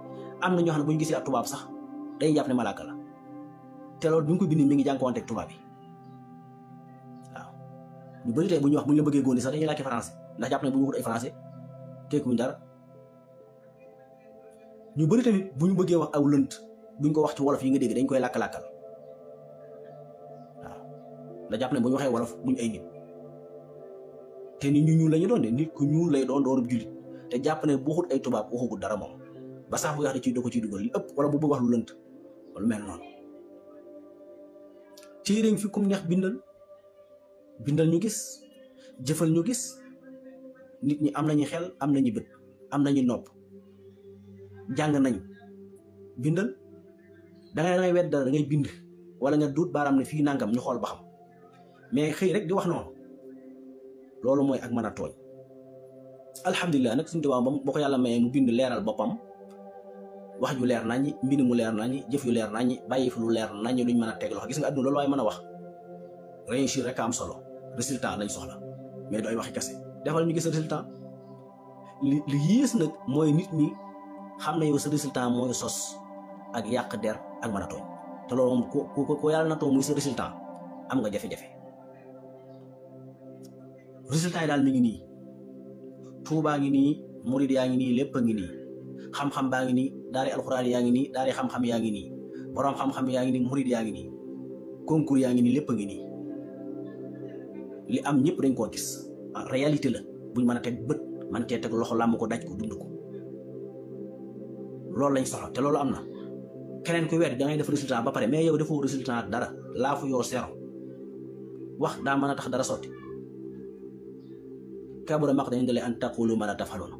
am na ñoo xam ne bu ñu gisee ak tubaab sax dañuy jàpp ne malaaka la te loolu bi ñu ko bind mi ngi jànkuwante ak tubaab bi waaw ñu bëri tey bu ñu wax bu ñu la bëggee góoni sax dañuy làkki français ndax jàpp ne bu ñu waxut ay français tekkuñ dara ñu bëri tamit bu ñu bëggee wax aw lënt buñ ko wax ci wolof yi nga dégg dañ koy làkk-làkkal waaw da jàpp ne bu ñu waxee wolof buñ ay nit te nit ñu ñuul la ñu doon de nit ku ñuul lay doon doorub jullit te jàpp ne bu waxut ay tubaab waxagul dara moom ba sax bu wax da ciy doo ko ciy dugal li ëpp wala bu bëgg wax lu lënt wala mel noonu téeréem fi kum neex bindal ñu gis jëfal ñu gis nit ñi am nañu xel am nañu bët am nañu nopp jàng nañ bindal dangay wedd dara da ngay bind wala nga duut baaraam ne fii nangam ñu xool ba xam mais xëy rek di wax noonu loolu mooy ak mën a tooñ alhamdulilah nag suñu tubaab ba ko yàlla mayee mu bind leeral boppam wax ju leer naññi mbind mu leer naññi jëf yu leer naññi bàyyi fi lu leer naññi luñ mën a teg loxo gis nga àdduna loolu waaye mën a wax réussir rek am solo résultat lañ soxla mais du ay waxi kese defal ñu gis résultat li yées nag mooy nit ñi xam na yow sa résultat mooy sos ak yàq der ak mën a tooñ te loolu moom ko yàlla na too muy sa résultat am nga jafe-jafe résultat yi daal mi ngi nii tuubaa ngi nii murid yaa ngi nii lépp a ngi nii xam-xam baa ngi nii daari alxuraan yaa ngi nii daari xam-xam yaa ngi nii borom xam-xam yaa ngi nii murid yaa ngi nii concours yaa ngi nii lépp a ngi nii li am ñëpp dañ koo gis réalité la buñ mën a teg bët man cee teg loxo làmm ko daj ko dund ko loolu lañ soxla te loolu am na keneen ku weer da ngay def résultat ba pare mais yow defoo résultat dara laa fu yoo zéro wax daa mën a tax dara sotti kabura maqtan inda Llaahi an taqulu ma laa taf'aluun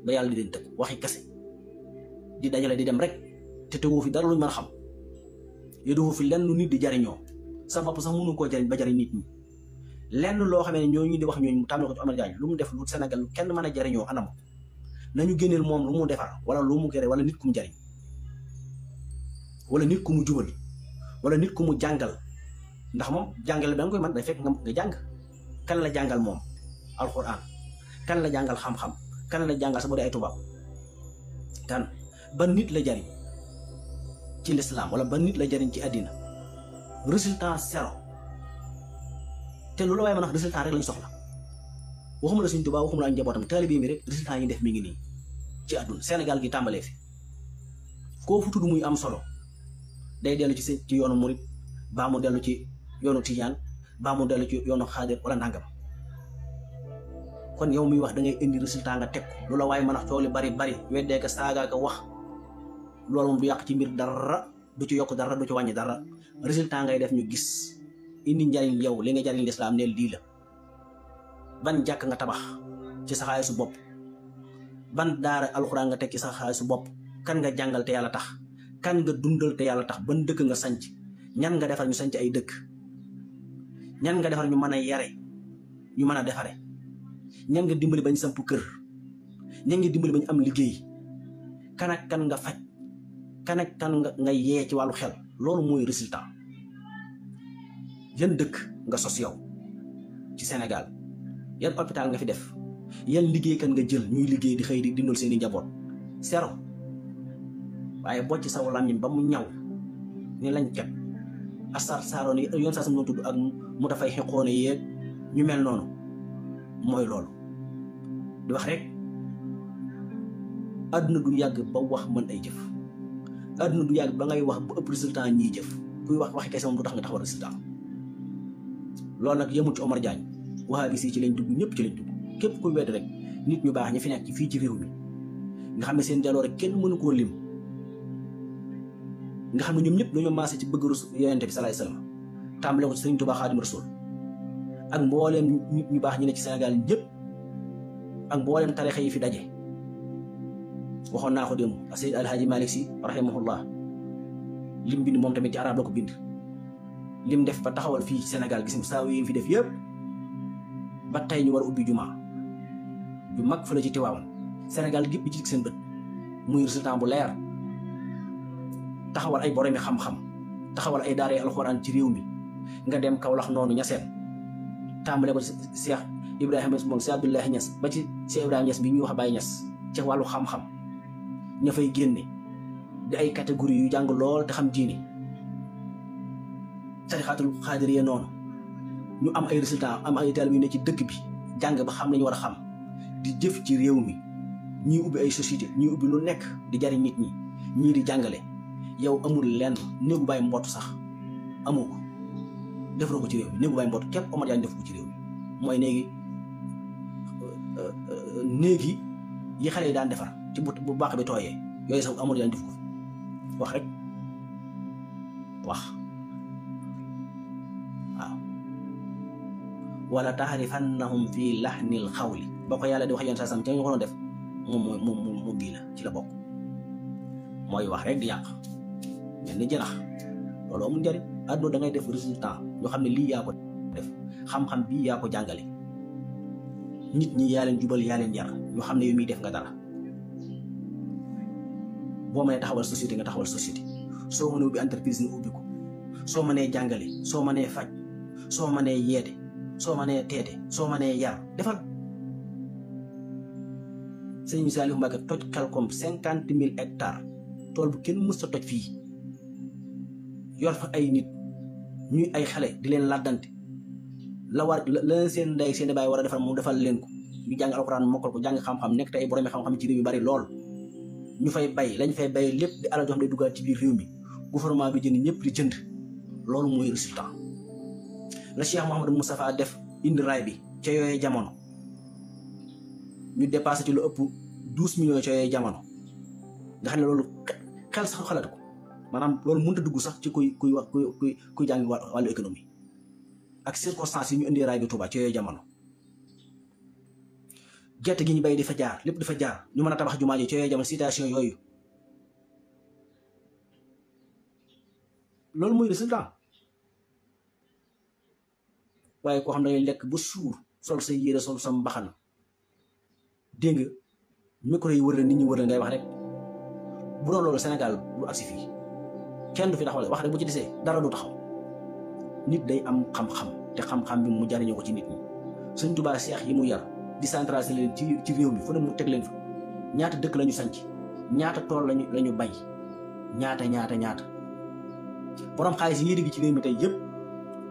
ba yàlla di leen tëgg waxi kese di dajale di dem rek te tegoo fi dara luñ mën a xam yow defoo fi lenn lu nit di jariñoo sa bopp sax mënu koo jariñ ba jariñ nit ñi lenn loo xamee ne ñooñu di wax ñooñu mu tàmbali ko ci Omar Diagne lu mu def lu Sénégal lu kenn mën a jariñoo anam nañu génneel moom lu mu defar wala lu mu gere wala nit ku mu jariñ wala nit ku mu jubal wala nit ku mu jàngal ndax moom jàngale ba nga koy mën day fekk nga jàng kan la jàngal moom alxuraan kan la jàngal xam-xam kan la jàngal sa bari ay tubaab kan ba nit la jariñ ci l'islam wala ba nit la jariñ ci àddina résultat zéro te loolu waaye man wax résultat rek lañ soxla waxuma la suñ tubaab waxuma la ak njabootam taalibe mi rek résultat yi def mi ngi nii ci àdduna Sénégal gi tàmbalee fi koo fu tudd muy am solo day dellu ci yoonu murit baa mu dellu ci yoonu tijaan baa mu dellu ci yoonu xaadir wala nangam kon yow muy wax da ngay indi résultat nga teg ko loola waaye mën a coow li bari weddee ka saaga ka wax loolu moom du yàq ci mbir dara du ci yokk dara du ci wàññi dara résultat ngay def ñu gis indi njariñ yow li nga jariñ lislaam neel lii la ban jàkk nga tabax ci sa xaalisu bopp ban daara alxuraan nga teg ci sa xaalisu bopp kan nga jàngal te yàlla tax kan nga dundal te yàlla tax ban dëkk nga sanc ñan nga defar ñu sanc ay dëkk ñan nga defar ñu mën a yare ñu mën a defare ñan nga dimbali bañ samp kër ña ngi dimbali ba ñu am liggéey kan ak kan nga faj kan ak kan nga yee ci wàllu xel loolu mooy résultat. yan dëkk nga sos yow ci Sénégal yan hôpital nga fi def yan liggéey kan nga jël ñuy liggéey di xëy di dindal seeni njaboot zéro waaye boo ci saw làmmiñ ba mu ñaw ni lañ ket asar saaroon yoon saa sam noo tudd ak mu dafay xeqoone yeeg ñu mel noonu mooy loolu di wax rek àdduna du yàgg ba wax mën ay jëf àdduna du yàgg ba ngay wax ba ëpp résultat ñiy jëf kuy wax waxi kese moom du tax nga taxawal résultat loolu nag yemul ci Omar Diagne wahabi si ci lañ dugg ñëpp ci lañ dugg képp kuy wedd rek nit ñu baax ñi fi nekk ci fii ci réew mi nga xam ne seen jaloore kenn mënu koo lim nga xam ne ñoom ñëpp dañoo maase ci bëgg yonente bi salaay salaam tàmbale ko ci Sëriñ Tuubaa Xaadimu Rasuul ak mbooleem nit ñu baax ñi ne ci Sénégal ñëpp ak mbooleem tarixa yi fi daje waxoon naa ko démb Seyd Alhaaji Malick Si rahimahullah lim bind moom tamit ci arab la ko bind lim def ba taxawal fii ci Sénégal gis nga saa yi fi def yëpp ba tey ñu war a ubbi jumaa ju mag fa la ci Tiwaawan Sénégal gépp ci seen bët muy résultat bu leer taxawal ay boromi xam-xam taxawal ay daara alxuraan ci réew mi nga dem Kaolack noonu Ñaseen tàmbale ko Cheikh Ibrahima Niass moom Cheikh Abdoulaye Niass ba ci Cheikh Ibrahima Niass bi ñuy wax Baye Niass ci wàllu xam-xam ña fay génne di ay catégorie yu jàng lool te xam diini tarixaatul xaadiriya noonu ñu am ay résultats am ay taalibe yu ne ci dëkk bi jàng ba xam lañu war a xam di jëf ci réew mi ñii ubbi ay société ñii ubbi lu nekk di jariñ nit ñi ñii di jàngale yow amul lenn néegu bàyyi mbott sax amoo ko defoo ko ci réew mi néegu bàyyi mbott képp Omar Diagne def ko ci réew mi mooy néegi yi xale yi daan defar ci bu baax bi tooyee yooyu sax Omar Diagne def ko wax rek wax waaw wala taxrifannahum fi laxnil xawli boo ko yàlla di wax yoon saa sam ca ñu ko doon def moom bii la ci la bokk mooy wax rek di yàq mel ni jënax loolu amul njariñ àdduna da ngay def résultat ñoo xam ne lii yaa ko def xam-xam bii yaa ko jàngale nit ñi yaa leen jubal yaa leen yar ñoo xam ne yow miy def nga dara boo mënee taxawal société nga taxawal société soo mënee ubbi entreprise nga ubbi ko soo mënee jàngale soo mënee faj soo mënee yeete soo mënee teete soo mënee yar defal sëñ Saliou Mbacke toj Xelkom 50 000 hectares tool bu kenn mës a toj fii yor fa ay nit ñuy ay xale di leen laddante la leen seen ndey seen baay war a defal moom defal leen ko ñu jàng alxuraan mokkal ko jàng xam-xam nekk te ay borom xam-xam ci réew yu bari lool ñu fay bay lañ fay bay lépp di alal joo xam ne duggaat ci biir réew mi gouvernement bi jënd ñëpp di jënd loolu mooy résultat la Cheikh Mouhamadou Moustapha def indi raay bi ca yooyee jamono ñu dépassé ci lu ëpp 12 millions ca yooyee jamono nga xam ne loolu xel sax xalaat ko maanaam loolu mënut a dugg sax ci kuy jàngi wàllu économie ak circonstances yi ñu indi raay bi Touba ci yooyu jamono gerte gi ñu bay di fa jaar lépp di fa jaar ñu mën a tabax jumaa ji ci yooyu jamono situation yooyu loolu mooy résultat waaye koo xam ne dangay lekk ba suur sol say yére sol sa mbaxana dégg nga micro yi wër la nit ñi wër la ngay wax rek bu doon loolu Sénégal du agsi fii kenn du fi taxaw wax rek bu ci desee dara du taxaw nit day am xam-xam te xam-xam bi mu jariñoo ko ci nit ñi Sëñ Tuubaa seex yi mu yar décentralisé leen ci réew mi fu ne mu teg leen fa ñaata dëkk lañu sanc ñaata tool lañu bay ñaata borom xaalis yi ngay dégg ci réew mi tey yëpp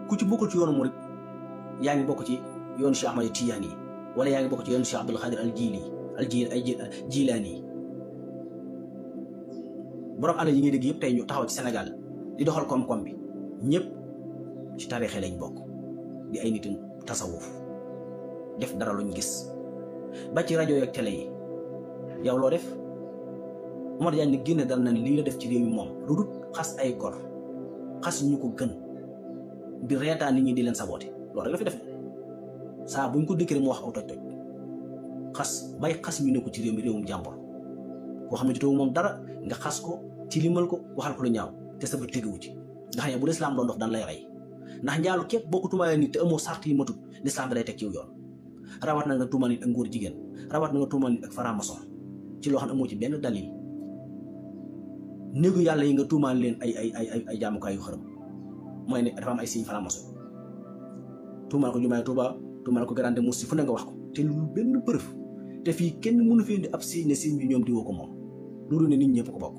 ku ci bokkul ci yoonu murid yaa ngi bokk ci yoonu Cheikh Ahmad Tidiane yi wala yaa ngi bokk ci yoonu Cheikh Abdul Xaadir Jilaani yi borom alal yi ngay dégg yëpp tey ñu taxaw ci Sénégal di doxal koom-koom bi ñëpp ci tariixe lañ bokk di ay nit tasawuf def dara luñ gis ba ci rajo ak télé yi yow loo def Omar Diagne ni génne dal na ni lii la def ci réew mi moom lu dul xas ay gor xas ñu ko gën di reetaan nit ñi di leen saboote loolu rek la fi def saa buñ ko dëkkee mu wax aw toj xas bay xas ñu ne ko ci réew mi réewum jàmbur koo xam ne jotoo moom dara nga xas ko ci limal ko waxal ko lu ñaaw te sa bët tegewu ci nga xam ne bu lislaam doon dox daan lay rey ndax njaalu képp boo ko tumaale nit te amoo sart yi matut lislaam da lay teg ci yoon rawat na nga tuumal nit ak ngóor jigéen rawat na nga tuumal nit ak franc-maçon ci loo xam ne amoo ci benn dalil néegu yàlla yi nga tuumaal leen ay jaamukaayu xërëm mooy ne dafa am ay signe franc-maçon tuumaal ko jumaay Tuuba tuumaal ko Grande Mosquée fu ne nga wax ko te lu benn preuve te fii kenn mënu fi indi ab signe ne signe bi ñoom diwoo ko moom loolu ne nit ñëpp ko bokk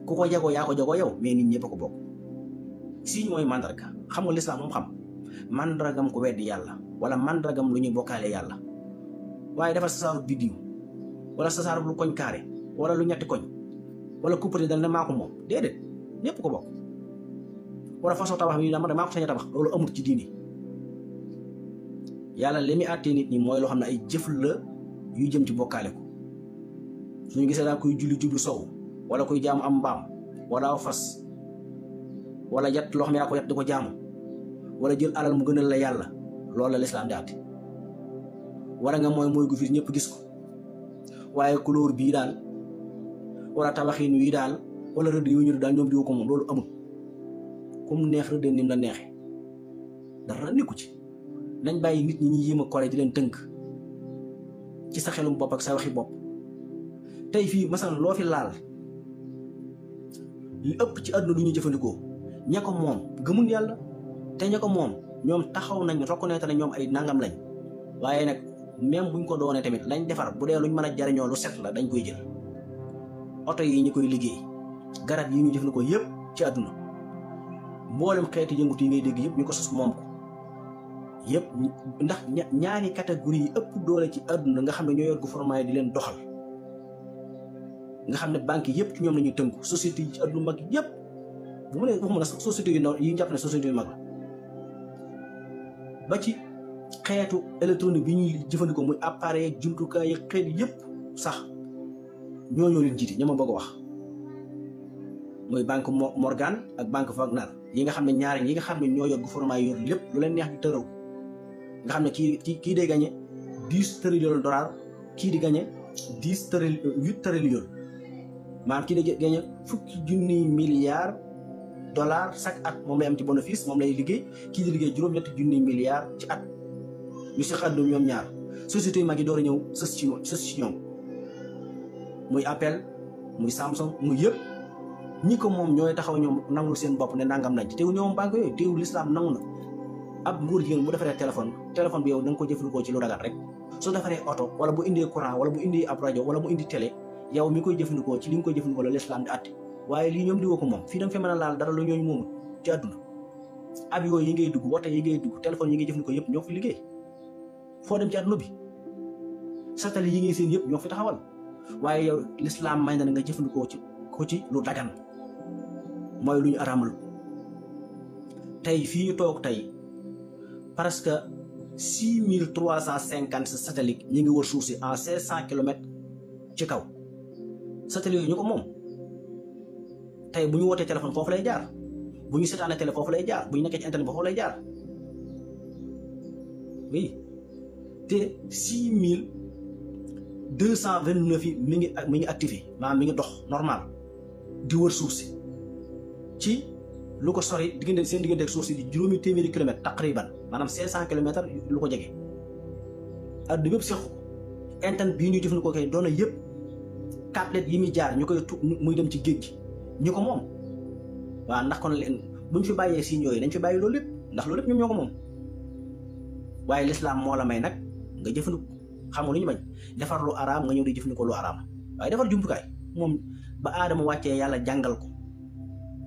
ku ko jagoo yaa ko jagoo yow mais nit ñëpp ko bokk signe mooy mandarga xam nga lislaam moom xam mandargam ko weddi yàlla wala mandargam lu ñuy bokkaale yàlla waaye dafa sasaaru biddiw wala sasaaru lu koñ carré wala lu ñetti koñ wala kuppati dal ne maa ko moom déedéet ñëpp ko bokk wala façon tabax bi dama maa ko sañ a tabax loolu amul ci diini yàlla li muy àttee nit ñi mooy loo xam ne ay jëf la yu jëm ci bokkaale ko suñu gisee daal kuy julli jublu sow wala kuy jaamu am mbaam wala aw fas wala yat loo xam ne yaa ko yat di ko jaamu wala jël alal mu gënal la yàlla loolu la lislaam di àtte wala nga mooy gu fi ñëpp gis ko waaye couleur bii daal wala tabaxin wi daal wala rëdd yu ñu daal ñoom diwu ko moom loolu amul comme neex rëdd ni mu la neexee dara nekku ci nañ bàyyi nit ñi ñu yéem a kole di leen tënk ci sa xelum bopp ak sa waxi bopp tey fii masalan loo fi laal li ëpp ci àdduna lu ñuy jëfandikoo ña ko moom gëmul yàlla te ña ko moom ñoom taxaw nañ reconnaître ne ñoom ay nangam lañ waaye nag même buñ ko doonee tamit lañ defar bu dee luñ mën a jariñoo lu set la dañ koy jël oto yi ñu koy liggéey garab yi ñu jëfandikoo yëpp ci àdduna mboolem xeeti yëngutu yi ngay dégg yëpp ñu ko sos moom ko yëpp ndax ñaari catégorie yi ëpp doole ci àdduna nga xam ne ñoo yor gouvernement yi di leen doxal nga xam ne banque yëpp ci ñoom la ñuy tënku société yi ci àdduna mag yëpp bu mu ne waxuma la société yu ndaw yi jàpp ne société yu mag la ba ci xeetu électronique bi ñuy jëfandikoo muy appareil ak jumtukaay yi xeet yëpp sax ñoo leen jiite ña ma bëgg a wax muy banque Morgan ak banque Wagner yi nga xam ne ñaari yi nga xam ne ñoo yor gouvernement yi yor lépp lu leen neex di tëraw nga xam ne kii day gagné 10 trillions dollars kii di gagné 8 trillions maanaam kii day gagné fukki junniy milliards dollars chaque at moom lay am ci bénéfice moom lay liggéey kii di liggéey juróom-ñetti junniy milliards ci at ñu si xaddum ñoom ñaar sociétés yu mag yi door a ñëw sës ci ñoom muy Apple muy Samsung muy yëpp ñi ko moom ñooy taxaw ñoom nangul seen bopp ne nangam nañ ci teew ñoom banque yooyu teew l'islam nangu na ab nguur jigéen bu defaree téléphone bi yow da nga ko jëfandikoo ci lu dagat rek soo defaree oto wala bu indee courant wala bu indee ab rajo wala bu indi télé yow mi koy jëfandikoo ci li nga koy jëfandikoo la l'islam di àtte waaye lii ñoom di woo ko moom fii da nga fi mën a laal dara lu ñooñu moomul ci àdduna ab yooyu yi ngay dugg wote yi ngay dugg téléphone yi ngay jëfandikoo yëpp ñoo fi liggéey foo dem ci àdduna bi satellite yi ngay seen yëpp ñoo fi taxawal waaye yow l'islam may na nga jëfandikoo ci lu dagan mooy lu ñu araamal tey fii ñu toog tey presque 6350 satellites ñi ngi wër suuf si en 500 kilomètres ci kaw satellites yooyu ñu ko moom tey bu ñu wootee téléphone foofu lay jaar bu ñu seetaanee télé foofu lay jaar bu ñu nekkee ci internet foofu lay jaar oui te 6229 yi mi ngi activé maanaam mi ngi dox normal di wër suuf si ci lu ko sori diggante seen diggante ak suuf si di juróomi téeméeri kilomètres taqriban maanaam 500 kilomètres lu ko jege adduna bépp seq internet bii ñuy jëfandikoo kay doona yëpp câble yi muy jaar ñu koy muy dem ci géej gi ñu ko moom waaw ndax kon leen bu ñu fi bàyyee si yooyu dañ fi bàyyi loolu lépp ndax loolu lépp ñoom ñoo ko moom waaye l'islam moo la may nag nga jëfandikoo xam nga lu ñu bañ defar lu araam nga ñëw di jëfandikoo lu araam waaye defar jumtukaay moom ba aadama wàccee yàlla jàngal ko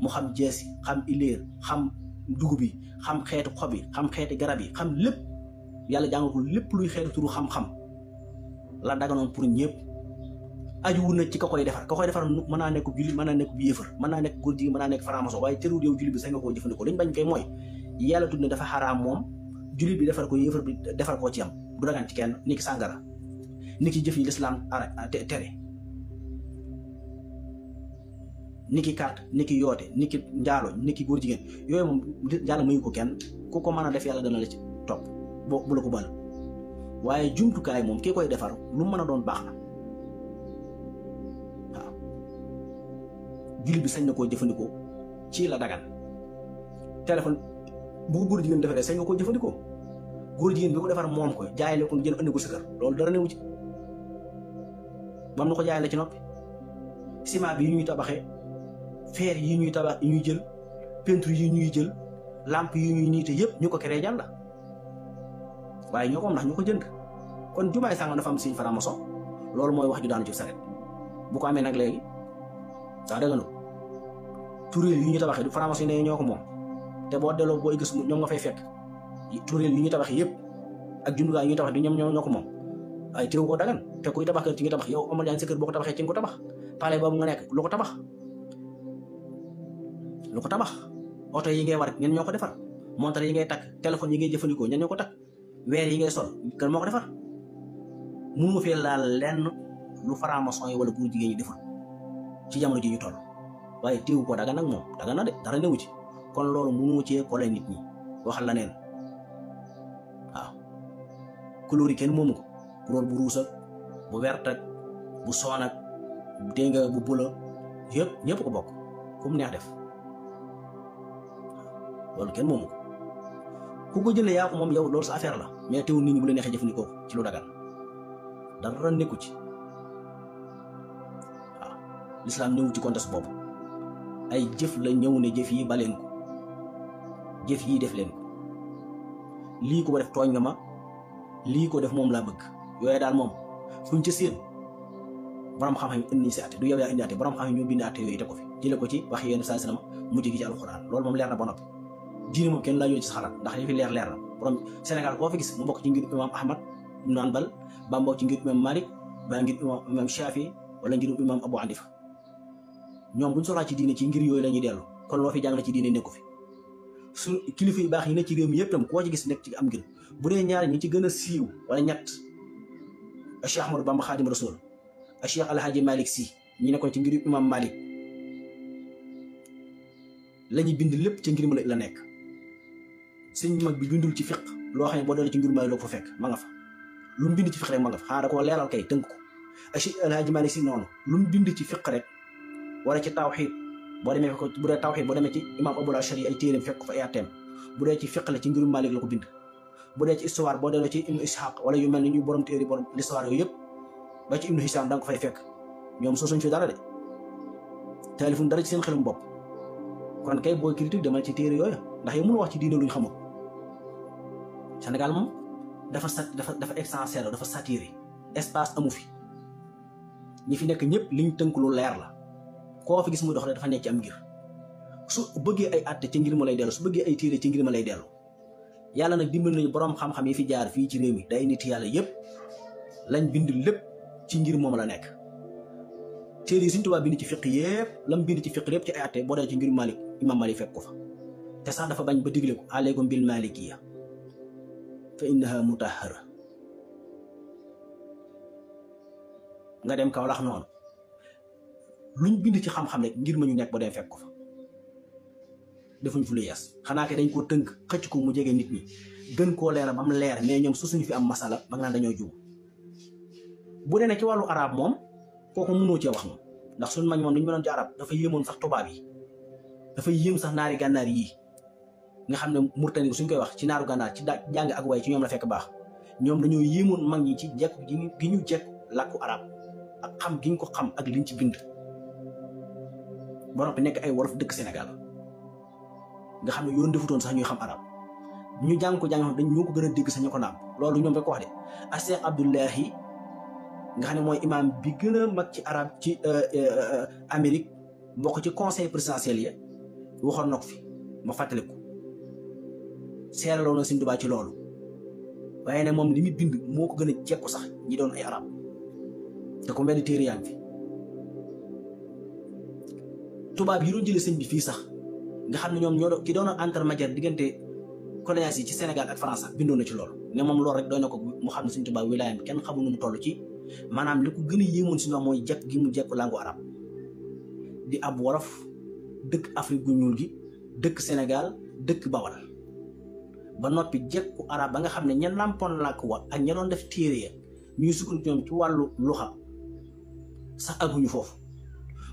mu xam jeesi xam ileer xam dugub bi xam xeetu xob yi xam xeeti garab yi xam lépp yàlla jàngal ko lépp luy xeetu turu xam-xam la daganoon pour ñëpp aju na ci ka koy defar mën naa nekk jullit mën naa nekk bi yëfër mën naa nekk góor jigéen mën naa nekk franc-maçon waaye terewul yow jullit bi sax nga koo jëfandikoo lañ bañ koy mooy yàlla tudd ne dafa xaraam moom jullit bi defar ko yëfër bi defar koo ci am du dagan ci kenn ni ki sàngara ni ki jëf yi lislaam tere ni ki carte ni ki yoote ni ki njaalo ni ki góor jigéen yooyu moom yàlla mayu ko kenn ku ko mën a def yàlla dana la ci topp bu la ko bal waaye jumtukaay moom kii koy defar lu mën a doon baax na waaw jullit bi sañ na koo jëfandikoo ci la dagan téléphone bu ko góor jigéen defaree sañ nga koo jëfandikoo góor jigéen bi ko defar moom ko jaay la ko jën andi ko sa kër loolu dara newu ci moom na ko jaay la ci noppi ciment bi yi ñuy tabaxee fer yi ñuy tabax yi ñuy jël peinture yi ñuy jël lampe yi ñuy niite yëpp ñu ko créé jàll la waaye ñoo ko am ndax ñu ko jënd kon jumaay sàngam dafa am signe franc-maçon loolu mooy wax ju daanu ci saret bu ko amee nag léegi daa dëgg turéel yi ñu tabaxee du franc-maçon yi ñoo ko moom te boo delloo booy gis ñoom nga fay fekk turéel yi ñu tabaxee yëpp ak jumtukaay yi ñu tabax di ñoom ñoo ko moom waaye teewu ko dagan te kuy tabax kër ci nga tabax yow Omar Diagne sa kër boo ko tabaxee ci nga ko tabax palais boobu nga nekk lu ko tabax oto yi ngay war ñen ñoo ko defar montre yi ngay takk téléphone yi ngay jëfandikoo ñen ñoo ko takk weer yi ngay sol kan moo ko defar mënu fee laal lenn lu franc-maçon yi wala góor jigéen ñi defar ci jamono ji ñu toll waaye teewu ko dagan nag moom dagan na de dara newu ci kon loolu mënu cee kole nit ñi waxal la neen waaw couleur yi kenn moomu ko couleur bu ruus ak bu vert ak bu soon ak dégg nga bu bula yëpp ñëpp ko bokk ku mu neex def loolu kenn moomu ko ku ko jëlee yaa ko moom yow loolu sa affaire la mais teewul nit ñi bu la neexee jëfandikoo ci lu dagan dara nekku ci waaw l'islam ñëw ci contexte boobu ay jëf la ñëw ne jëf yi baleen ko jëf yi def leen ko lii ko def tooñ nga ma lii ko def moom laa bëgg yooyu daal moom fuñ ca séen borom xam-xam yi indi si àtte du yow yaa indi àtte borom xam-xam ñoo bind àtte yooyu te ko fi jële ko ci wax yéen saa sallam mujj gi ci alxuraan loolu moom leer na ba noppi diine moom kenn laa yooyu ci sa xalaat ndax li fi leer na borom Sénégal koo fi gis mu bokk ci ngir imam Ahmad ibn Hanbal ba mbokk ci ngir imam Malik ba ngir imam Shafi wala ngir imam Abu Hanifa ñoom buñ soxlaa ci diine ci ngir yooyu la ñuy dellu kon loo fi jàngale ci diine nekku fi su kilifa yu baax yi ne ci réew mi yëpp tam koo ci gis nekk ci am ngir bu dee ñaar ñi ci gën a siiw wala ñett Cheikh Ahmadou Bamba Khadim Rasoul ak Cheikh Alhaji Malick Sy ñi nekkoon ci ngir imam Malik la ñuy bind lépp ca ngir ma la nekk sëñ mag bi bindul ci fiq loo xam ne boo doolee ci ngir Malik loo ko fa fekk ma nga fa lu mu bind ci fiq rek ma nga fa xanaa da koo leeral kay tënk ko ak Cheikh Alhaji Malick Sy noonu lu mu bind ci fiq rek wala ci tawxiid boo demee ko bu dee tawxiid boo demee ci imam Abul Ashari ay téeréem fekk ko fa ay atteem bu dee ci fiq la ci ngirum Malik la ko bind bu dee ci histoire boo delloo ci Ibnu Ishaq wala yu mel ni ñu borom téere borom l'histoire yooyu yëpp ba ci Ibnu Hisam da nga ko fay fekk ñoom sosuñ fi dara de taalifun dara ci seen xelum bopp kon kay booy critique demal ci téere yooyu ndax yow mënu wax ci diine luñ xamul Sénégal moom dafa extensible dafa saturé espace amu fi ñi fi nekk ñëpp liñ tënk lu leer la koo fi gis muy dox rek dafa nekk ci am ngir su bëggee ay àtte ci ngir ma lay dellu su bëggee ay téere ci ngir ma lay dellu yàlla nag dimbal nañu borom xam-xam yi fi jaar fii ci réew mi day nit yàlla yëpp lañ bind lépp ci ngir moom la nekk téere yi Sëriñ Tuubaa bind ci fiq yëpp lam bind ci fiq yëpp ci ay àtte boo dee ci ngir Malik imam Malik fekk ko fa te sax dafa bañ ba digle ko aleykum bil malikiya fa innaha mutahhara nga dem kaw lax noonu luñ bind ci xam-xam rek ngir ma ñu nekk ba dem fekk ko fa defuñ fu lu yees xanaa ke dañ koo tënk xëcc ko mu jege nit ñi gën koo leeral ba mu leer mais ñoom su suñu fi am masala ba nga naan dañoo juum bu dee ne ci wàllu arab moom kooku mënoo cee wax moom ndax suñu mag moom dañu mënoon ci arab dafa yéemoon sax tubaab yi dafa yéem sax naari gànnaar yii nga xam ne murtani suñ koy wax ci naaru gànnaar ci jàng ak way ci ñoom la fekk baax ñoom dañoo yéemoon mag ñi ci jekku gi ñu jekku làkku arab ak xam gi ñu ko xam ak liñ ci bind ba noppi nekk ay wolof dëkk Sénégal nga xam ne yoon defutoon sax ñuy xam arab ñu jàng ko jàng dañ ñoo ko gën a dégg sax ñu ko naam loolu ñoom rek ko wax de ak Cheikh Abdoulahi nga xam ne mooy imam bi gën a mag ci arab ci Amérique bokk ci conseil présidentiel ya waxoon na ko fi ma fàttaliku seeraloo na Sëriñ Tuubaa ci loolu waaye nag moom li muy bind moo ko gën a jekku sax ñi doon ay arab te ko mbenn téere yaa ngi fi tubaab yi doon jëlee sëñ bi fii sax nga xam ne ñoom ñoo ki doon intermédiaire diggante colonialiste yi ci Sénégal ak France bindoon na ci loolu ne moom loolu rek doy na ko mu xam ne Sëriñ Tuubaa wilaayam kenn xamul nu mu toll ci maanaam li ko gën a yéemoon si ñoom mooy jekk gi mu jekk langue arab di ab wolof dëkk Afrique gu ñuul gi dëkk Sénégal dëkk Bawal ba noppi jekku arab ba nga xam ne ña nàmpoon làkk wa ak ña doon def téere ya ñuy sukkandiku ñoom ci wàllu luxa sax aguñu foofu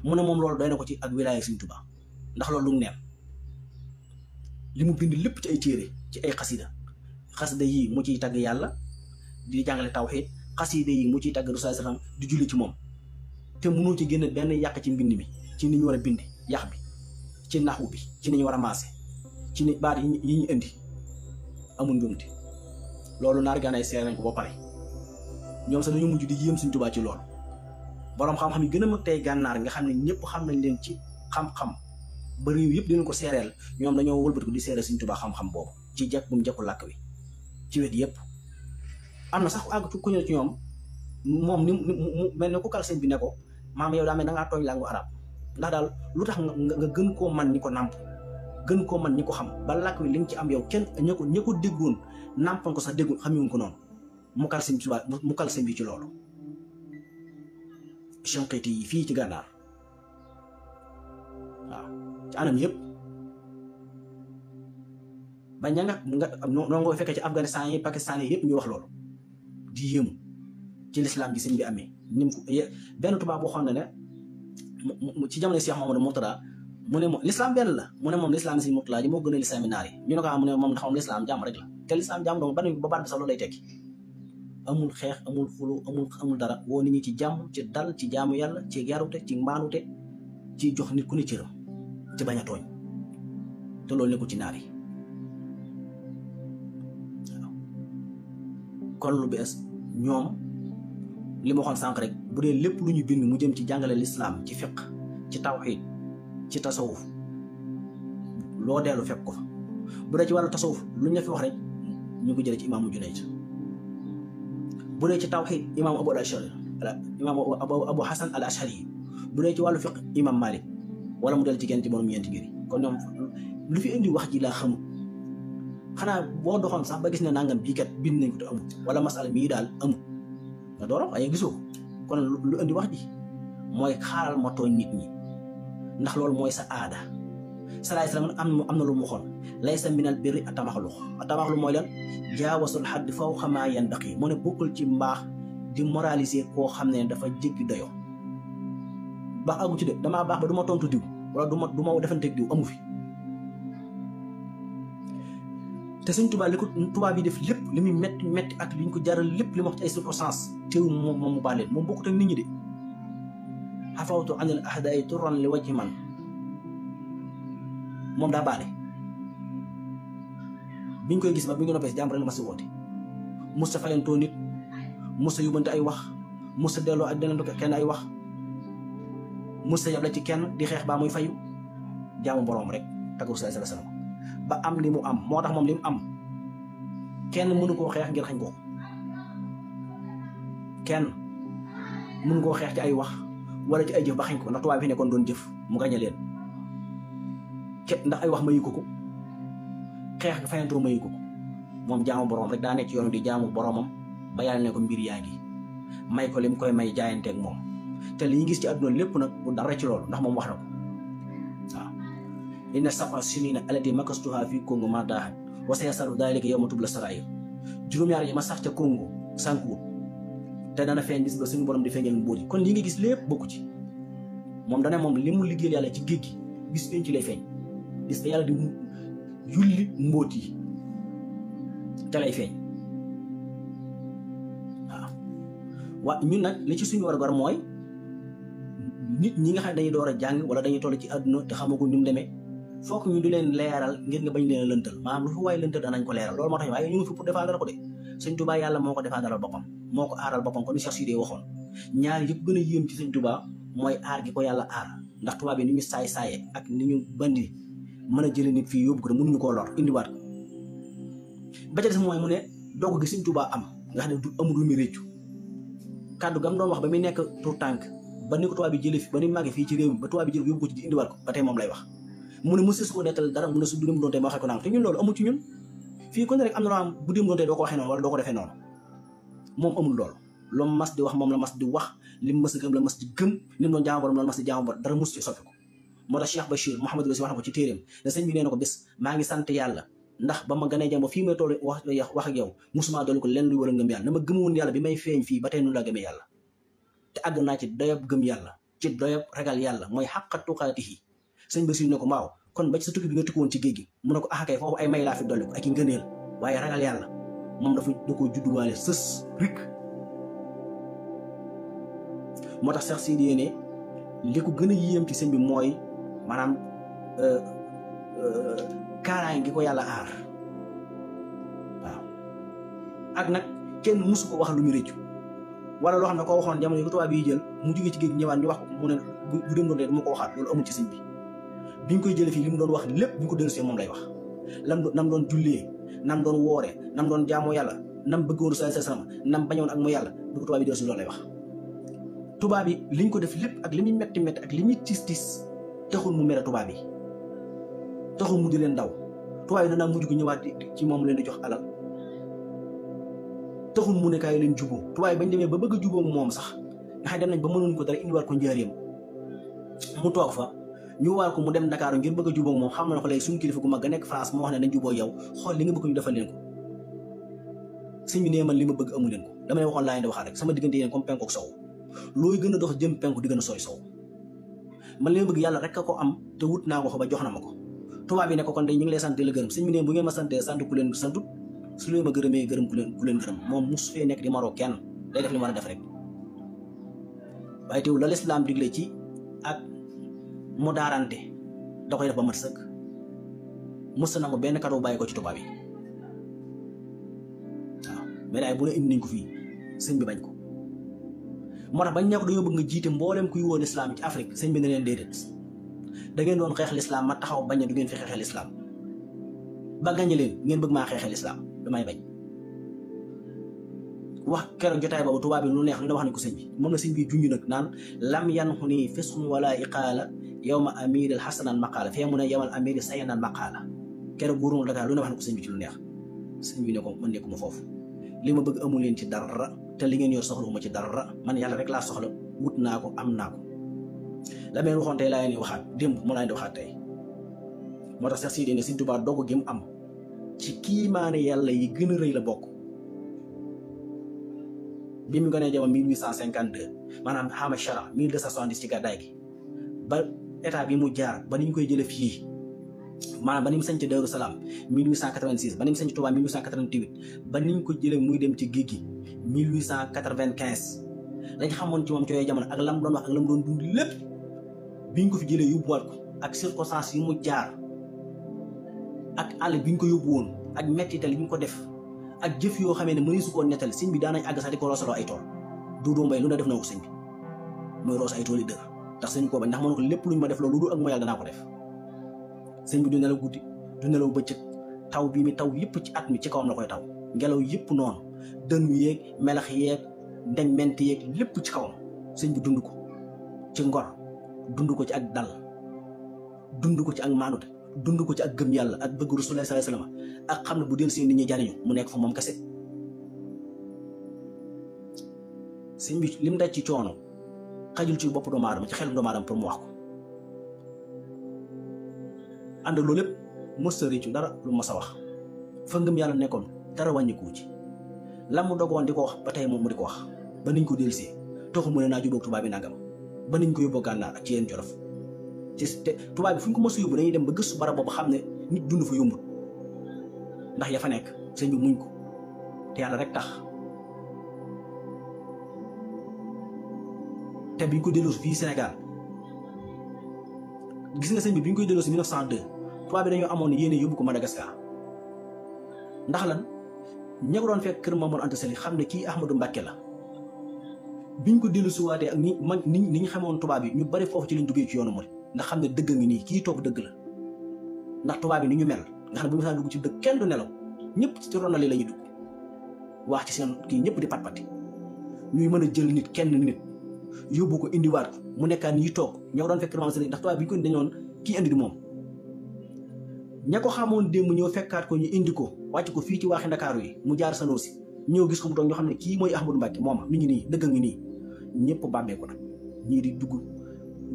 mu ne moom loolu doy na ko ci ak wilaaya Sëriñ Tuubaa ndax loolu lu mu neen li mu bind lépp ci ay téere ci ay xasida xasida yi mu ciy tagg yàlla di jàngale tawxiid, xasida yi mu ciy tagg Rasul sallam di julli ci moom te mënoo ci génn benn yàq ci mbind mi ci ni ñu war a bind yàq bi ci naxu bi ci ni ñu war a maase ci ni baat yi ñu indi amul njuumte. loolu naar gànnaay seere nañ ko ba pare ñoom sax dañu mujj di yéem Sëñ Tuubaa ci loolu. boroom xam-xam yi gën a mag tey gànnaar nga xam ne ñëpp xam nañ leen ci xam-xam ba réew yëpp dinañ ko seereel ñoom dañoo wëlbati ko di seere Sëñ Tuubaa xam-xam boobu ci jekk bu mu jekku làkk wi ci wet yëpp. am na sax àgg ku ñëw ci ñoom moom ni mu mel ne ku kal sëñ bi ne ko maam yow daa mel da ngaa tooñ làngu arab ndax daal lu tax nga gën koo man ñi ko nàmp gën koo man ñi ko xam ba làkk wi li nga ci am yow kenn ña ko déggoon nàmpoon ko sax déggoon xamuñ ko noonu mu kal sëñ Tuubaa mu kal sëñ bi ci loolu. Shinqiti yi fii ci gànnaar waaw ci anam yëpp ba ña nga noo nga fekkee ci Afghanistan yi Pakistan yi yëpp ñu wax loolu di yéemu ci lislaam gi sëñ bi amee nim ko benn tubaab boo xam ne ci jamono Cheikh Mamadou Mourtada mu ne moom lislaam benn la mu ne moom lislaam sëñ Mourtada ji moo gën a lislaami naar yi ñu ne ko mu ne moom ndax moom lislaam jàmm rek la te lislaam jàmm dong ba baat bi sax loolu lay tekki amul xeex amul xulu amul dara woo nit ñi ci jàmm ci dal ci jaamu yàlla ci yarute ci mbaanute ci jox nit ku ne cëram ci bañ a tooñ te loolu nekkul ci naar yi waaw kon lu bees ñoom li ma waxoon sànq rek bu dee lépp lu ñu bind mu jëm ci jàngale lislaam ci fiq ci tawxiid ci tasawuf loo dellu fekk ko fa bu dee ci wàllu tasawuf lu ñu la fi wax rek ñu ko jëlee ci imaamu Junayd bu dee ci tawxiid imaam Abu Hasan al Ashari bu dee ci wàllu fiq imaam Malik wala mu del ci genn ci borom ñeenti ngir kon ñoom lu fi indi wax ji laa xamul xanaa boo doxoon sax ba gis ne nangam bii kat bind nañ ko te amul wala masala mii daal amul nga dooro waaye gisoo kon lu indi wax ji mooy xaaral ma tooñ nit ñi ndax loolu mooy sa aada. salaay salaam am na lu mu waxoon laysa minal birri atamaxlu mooy lan jaawasul xadd fawqa maa yanbaqi mu ne bokkul ci mbaax di moraliser koo xam ne dafa jéggi doyo baax agu ci de damaa baax ba du ma tontu diw wala du ma defanteeg diw amu fi. te Sëñ Tuubaa li ko tubaab yi def lépp li muy metti ak li ñu ko jaral lépp li ma wax ci ay circonstances teew moom mu baal leen moom bokkut ak nit ñi de xafawtu anil ahdaay turan li wajhi man moom daa baale biñ koy gis ba bi ñu noppee si jàmm rek la ma si woote musta fayantoo nit musta yóbbante ay wax musta delloo ak deneen kenn ay wax musta yable ci kenn di xeex baa muy fayu jaamu boroom rek taggu sallallahu alayhi wasallam ba am li mu am moo tax moom li mu am kenn mënu koo xeex ngir xañ ko kenn mënu koo xeex ci ay wax wala ci ay jëf ba xañ ko ndax tubaab fi nekkoon doon jëf mu gañe leen ndax ay wax mayu ko xeex ga fayantoo mayu ko moom jaamu boroom rek daa nekk ci yoonu di jaamu boroomam ba yàlla ne ko mbir yaa ngi may ko li mu koy may jaayanteeg moom te li ñu gis ci àdduna lépp nag bu dara ci loolu ndax moom wax na ko waaw inna sab'a sinina allati makastuha fi Congo ma daaxan wa sayasalu dalika yawma tubla sarair juróom-ñaar yi ma sax ca Congo sànkuwut te dana feeñ bis ba suñu borom di feeñal mbóot yi kon li nga gis lépp bokku ci moom dana moom li mu liggéeyal yàlla ci géej gi bis ci lay feeñ bis ba yàlla di yulli mbóot yi te lay feeñ waaw ñun nag li ci suñu war mooy nit ñi nga xam ne dañuy door a jàng wala dañuy toll ci àdduna te xamaguñ ni mu demee foog ñu di leen leeral ngir nga bañ leen a lëntal maanaam lu fi waaye lëntal danañ ko leeral loolu moo tax waaye ñu ngi fi pour défendre ko de Sëñ Tuubaa yàlla moo ko défendre boppam moo ko aaral boppam comme ni Cheikh Sidé waxoon ñaar yëpp gën a yéem ci Sëñ Tuubaa mooy aar gi ko yàlla aar ndax tubaab yi ni ñu saay-saaye ak ni ñu bandi mën a jëlee nit fii yóbbu ko de mënuñu koo lor indiwaat ko ba ca des mooy mu ne doog gi Sëñ Tuubaa am nga xam ne du amul lu muy réccu kàddu gam doon wax ba muy nekk tout tànk ba ni ko tubaab bi jëlee fi ba ni màggee fii ci réew mi ba tubaab bi jël yóbbu ko ci indiwaat ko ba tey moom lay wax mu ne mësu ko nettal dara mu ne su dundam doon tey ma waxee ko naan te ñun loolu amul ci ñun fii kon rek am na loo xam bu dem doon tey doo ko waxee noonu wala doo ko defee noonu moom amul loolu lu mas di wax moom la mas di wax li mu mas di gëm la mas di gëm li mu doon jaamu borom la mas di jaamu borom dara mus ci soppi ko moo tax Cheikh Bachir Mouhamadou Bachir wax na ko ci téeréem ne sëñ bi nee na ko bés maa ngi sant yàlla ndax ba ma gënee jàng ba fii may toll wax ak yow musuma dolli ko lenn luy war a ngëm yàlla na ma gëmoon yàlla bi may feeñ fii ba tey nu laa gëmee yàlla te àgg naa ci doyab gëm yàlla ci doyab ragal yàlla mooy xàqa tuqaatihi sëñ Bachir ne ko waaw kon ba ci sa tukki bi nga tukki woon ci géej gi mu ne ko kay foofu ay may laa fi dolli ko ak i ngëneel waaye ragal yàlla moom da ko judduwaale sës rik. moo tax Cheikh Sidi ne li ko gën a yéem ci sëñ bi mooy maanaam kaaraay gi ko yàlla aar waaw. ak nag kenn musu ko wax lu mu rëccu wala loo xam ne koo waxoon jamono yi ko tubaab yi jël mu jógee ci géej ñëwaat ñu wax ko mu ne bu dem doon dee du ma ko waxaat loolu amul ci sëñ bi. bi ñu koy jëlee fii li mu doon wax lépp bi ñu ko dellusee moom lay wax nam doon jullee nam doon woore nam doon jaamoo yàlla nam bëggoon Rasulullah sallallahu alayhi wasallam nam bañoon ak mu yàlla bu ko tubaab yi dellusi loolu lay wax. tubaab yi liñ ko def lépp ak li muy metti metti ak li muy tis taxul mu mere tubaab yi taxul mu di leen daw. tubaab yi danaa mujj ko ñëwaat ci moom leen di jox alal taxul mu ne kaay leen juboo. tubaab yi bañ demee ba bëgg a juboo moom sax nga xam dem nañ ba mënuñ ko dara indiwaat ko njaareem mu toog fa ñu waar ko mu dem Dakar ngir bëgg a juboo moom xam na ko léegi suñu kilifa gu mag ga nekk France moo wax ne nañ juboo yow xool li nga bëgg ñu defal leen ko. sëñ bi nee man li ma bëgg amu leen ko dama leen waxoon laa leen di waxaat rek sama diggante yéen comme penku ak sow looy gën a dox jëm penku di gën a sooy sow man li ma bëgg yàlla rek a ko am te wut naa ko ba jox na ma ko. tubaab yi ne ko kon dañ ñu ngi lay sant di la gërëm sëñ bi ne bu ngeen ma santee sant ku leen santut su leen ma gërëmee gërëm ku leen gërëm moom mus fee nekk di maroo kenn day def li mu war a def rek. waaye teewul la lislaam digle ci ak mu daarante da koy def ba mat sëkk mos na ko benn kàddu bàyyi ko ci tubaab yi waaw mais daay bu ne indi nañ ko fii sëñ bi bañ ko. moo tax bañ ne ko dañoo bëgg nga jiite mboolem kuy woo lislaam ci Afrique sëñ bi ne leen déedéet da ngeen doon xeex lislaam ma taxaw bañ ne du ngeen fi xeexee lislaam ba gañe leen ngeen bëgg maa xeexee lislaam damay bañ. wax keroog jotaay boobu tubaab bi lu neex lu da wax ne ko sëñ bi moom la sëñ bi junj nag naan lam yanxu nii fisqun wala iqaala yawma amiril xasanan maqaala fee mu ne yawmal amiri sayanan maqaala keroog buurul Dakar lu ne wax ne ko sëñ bi ci lu neex. sëñ bi ne ko man nekkuma foofu li ma bëgg amul leen ci dara te li ngeen yor soxlawuma ci dara man yàlla rek laa soxla wut naa ko am naa ko. la meen waxoon tey laa leen di waxaat démb moo laa leen di waxaat tey moo tax Cheikh Sidi ne Sëñ Tuubaa dogu gi mu am ci kiimaane yàlla yi gën a rëy la bokk. bi mu gënee jamono 1852 maanaam xama chara 1270 ci gàddaay gi ba état bi mu jaar ba ni ñu koy jëlee fii maanaam ba ni mu sañ ci Daaru Salaam 1886 ba ni mu sañ ci Touba 1888 ba ni ñu ko jëlee muy dem ci géej gi 1895 lañ xamoon ci moom ci yooyu jamono ak lam doon wax ak lam doon dund lépp biñ ko fi jëlee yóbbuwaat ko ak circonstances yi mu jaar ak àll bi ñu ko yóbbu woon ak mettital yi ñu ko def ak jëf yoo xamee ne mënees su koo nettali sëñ bi daanañ àgg sax di ko roosaloo ay tool Doudou Mbaye lu ne def na ko sëñ bi mooy roos ay tool yi dër ndax sëñ ko bañ ndax mënu ko lépp luñ ma def loolu lu dul ak mooy yàlla danaa ko def. sëñ bi du nelaw guddi du nelaw bëccëg taw bii mi taw yëpp ci at mi ci kawam la koy taw ngelaw yëpp noonu dënnu yeeg melax yeeg ndeñ ment yeeg lépp ci kawam sëñ bi dund ko ci ngor dund ko ci ak dal dund ko ci ak maanute dund ko ci ak gëm yàlla ak bëgg Rasulullah sallallahu alayhi wasallam ak xam ne bu del seen nit ñi jariñu mu nekk fa moom kese. sëñ bi lim daj ci coono xajul ci bopp doomu aadama ci xel doomu aadama pour mu wax ko ànd loolu lépp mos a réccu dara lu mos a wax fa ngëm yàlla nekkoon dara wàññikuwu ci la mu dogoon di ko wax ba tey moom mu di ko wax ba niñ ko dellusee taxul mu ne naa jubóog tubaab bi nangam ba niñ ko yóbboo gànnaar ak ci yéen jolof ci te tubaab bi fu ñu ko mos a yóbbu dañuy dem ba gëstu barab boobu xam ne nit dund fa yombul ndax ya fa nekk sëñ bi muñ ko te yàlla rek tax te biñ ko delloosi fii Sénégal gis nga sëñ bi biñ koy delloosi 1902 tubaab bi dañoo amoon yéene yóbbu ko Madagascar ndax lan ña ko doon fekk kër Mamour Anta Sali xam ne kii Ahmadou Mbacké la biñ ko dellu suwaatee ak ni ñu xamoon tubaab yi ñu bari foofu ci lañ duggee ci yoonu Murid ndax xam ne dëgg ngi nii kii toog dëgg la ndax tubaab yi ni ñu mel nga xam ne bu ñu saa dugg ci dëgg kenn du nelaw ñëpp ci ronali la ñuy dugg wax ci seen kii ñëpp di pat-pati ñuy mën a jël nit kenn nit yóbbu ko indiwaat ko mu nekkaan yi toog ña ko doon fekk kër Mamour Anta Sali ndax tubaab bi ñu ko dañoon kii indi di moom ña ko xamoon démb ñëw fekkaat ko ñu indi ko wàcc ko fii ci waaxi Ndakaaru yi mu jaar Sanosi ñëw gis ko mu toog ñoo xam ne kii mooy Ahmadou Mbacké moom mi ngi nii dëgg ngi nii ñëpp bàmmeeku nag ñii di dugg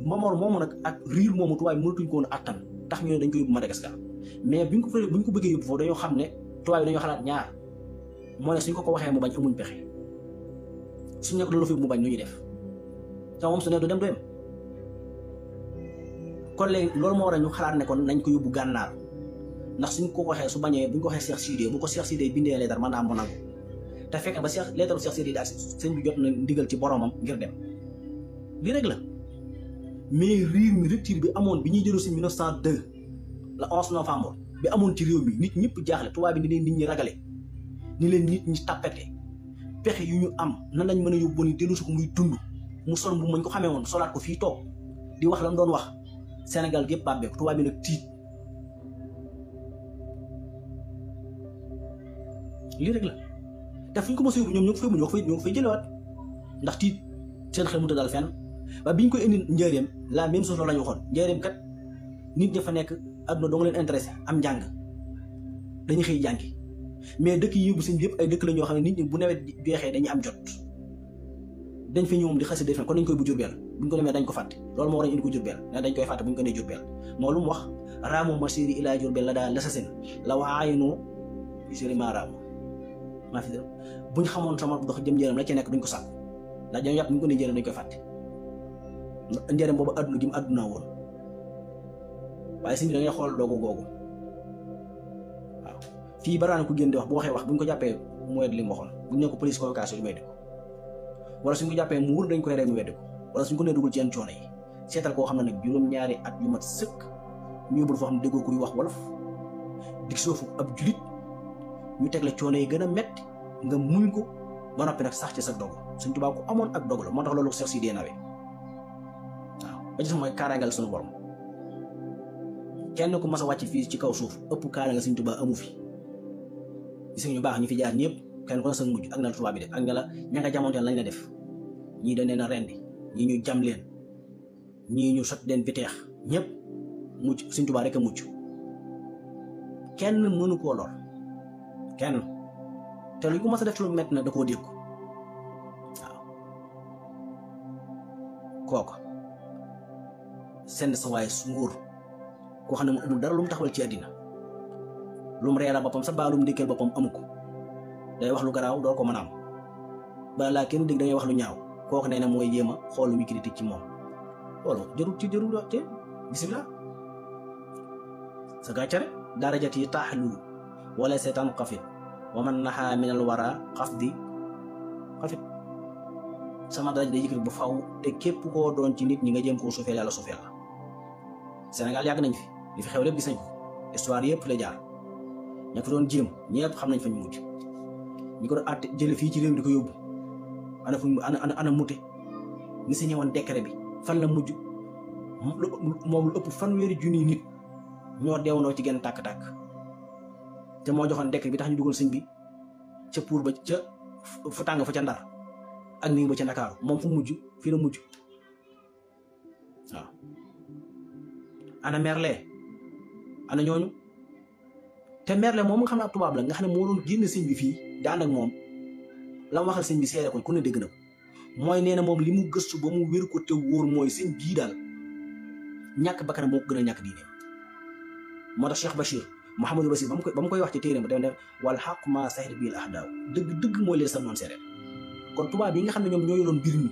Mamour moomu nag ak riir moomu tubaab yi mënatuñ ko woon attan tax ñu ne dañ ko yóbbu Madagascar mais buñ ko bëggee yóbbu foofu dañoo xam ne tubaab yi dañoo xalaat ñaar moo ne suñ ko waxee mu bañ amuñ pexe suñ ne ko loolu fi mu bañ lu ñuy def te moom su ne du dem kon léegi loolu moo war a ñu xalaat ne kon nañ ko yóbbu gànnaar ndax suñ ko waxee su bañee buñ ko waxee Cheikh Sidiye bu ko Cheikh Sidiye bindee leetar mën naa am mu nangu te fekk ba leetaru Cheikh Sidiye daal sëñ bi jot na ndigal ci boromam ngir dem lii rek la. mais riir mi rupture bi amoon bi ñuy jëlu si 1902 le 11 novembre bi amoon ci réew mi nit ñëpp jaaxle tubaab bi ni leen nit ñi ragale ni leen nit ñi tappete pexe yu ñu am nan lañ mën a yóbbu ni dellu si ko muy dund mu sol bu mañ ko xamee woon solaat ko fii toog di wax la mu doon wax Sénégal gépp bàbbeeku tubaab bi nag tiit lii rek la te fu ñu ko mos a yóbbu ñoom ñoo ko fay jëlewaat ndax tiit seen xel mu dal fenn ba biñ koy indi njëriñam la même chose la ñu waxoon njëriñam kat nit ña fa nekk adduna doo nga leen intéressé am njàng dañuy xëy jàngi mais dëkk yi yóbbu sëñ bi yëpp ay dëkk la ñoo xam ne nit ñi bu nawet jeexee dañuy am jot dañ fi ñëw di xasi def kon dañ koy bu Jurbel buñ ko demee dañ ko fàtte loolu moo war a indi ko Jurbel ne dañ koy fàtte buñ ko nee Jurbel moo lu mu wax raamu masiri ilaa Jurbel la daal lasasin la waayinu siri maa raamu maa fi buñ xamoon sama dox jëm njëriñam la ca nekk duñ ko sàkk ndax dañoo yàpp buñ ko nee njëriñ dañ koy fàtte njëriñ boobu adduna gi mu adduna woon waaye sëñ bi da ngay xool doogu googu waaw fii baraan ku génn di wax bu waxee wax buñ ko jàppee mu wedd li mu waxoon buñ ne ko police convocation yu weddi ko wala suñ ko jàppee mu wër dañ koy rey mu weddi ko wala suñ ko nee dugul ci yenn coono yi seetal koo xam ne nag juróom-ñaari at yu mat sëkk ñu yóbbul foo xam ne déggoo kuy wax wolof dig soofu ab julit ñu teg la coono yi gën a metti nga muñ ko ba noppi nag sax ci sa dogu Sëñ Tuubaa ko amoon ak dogu la moo tax loolu Cheikh Sidiye nawee ba ci mooy kaaraangal suñu borom kenn ku mas a wàcc fii ci kaw suuf ëpp kaaraangal Sëñ Tuubaa amu fi gis nga ñu baax ñu fi jaar ñëpp kenn ku ne sa mujj ak na la tubaab bi def ak na la ña nga jamonteel lañ la def ñii dañ leen a rendi ñii ñu jam leen ñii ñu sot leen biteex ñëpp mucc Sëñ Tuubaa rek a mucc kenn mënu koo lor kenn te lu ko mas a def ci lu métti na da koo dégg waaw kooku send sa waay nguur koo xam ne mu amul dara lu mu taxawal ci àddina lu mu reera boppam sa baa lu mu dékkal boppam amu ko day wax lu garaaw doo ko mën a am ba laa kenn dégg da ngay wax lu ñaaw kooku nee na mooy yéem a xool lu muy critique ci moom loolu jarul wax ci bisimilah sa gàccare darajat yi taaxlu wala seetaan xafit wa man naxaa minal wara xafdi xafit sama daraja day yëkkati bu faw te képp koo doon ci nit ñi nga jéem koo suufeel yàlla suufeel la Sénégal yàgg nañ fi li fi xew lépp gis nañ ko histoire yëpp la jaar ña ko doon jéem ñëpp xam nañ fa ñu mujj ñi ko doon àtte jële fii ci réew di ko yóbbu ana mute ni si ñëwoon décret bi fan la mujj moom lu ëpp fanweeri junniy nit ñoo deewandoo ci genn tàkk-tàkk te moo joxoon décret bi tax ñu dugal sëñ bi ca pour ba ca fu tàng fa ca Ndar ak nii ba ca Ndakaaru moom fu mujj fii la mujj waaw ana Merle ana ñooñu te Merle moom nga xam ne ab tubaab la nga xam ne moo doon génn sëñ bi fii daan ak moom la mu waxal sëñ bi seere ko ku ne dégg na ko mooy nee na moom li mu gëstu ba mu wér ko te wóor mooy sëñ bii daal ñàkk bakkanam moo ko gën a ñàkk diine moo tax Cheikh Bachir Mouhamadou Bachir ba mu koy wax ci téere ba def wal xaq ma sahid bil ahdaaw dëgg mooy leen sam noonu seere kon tubaab yi nga xam ne ñoom ñoo yoroon mbir mi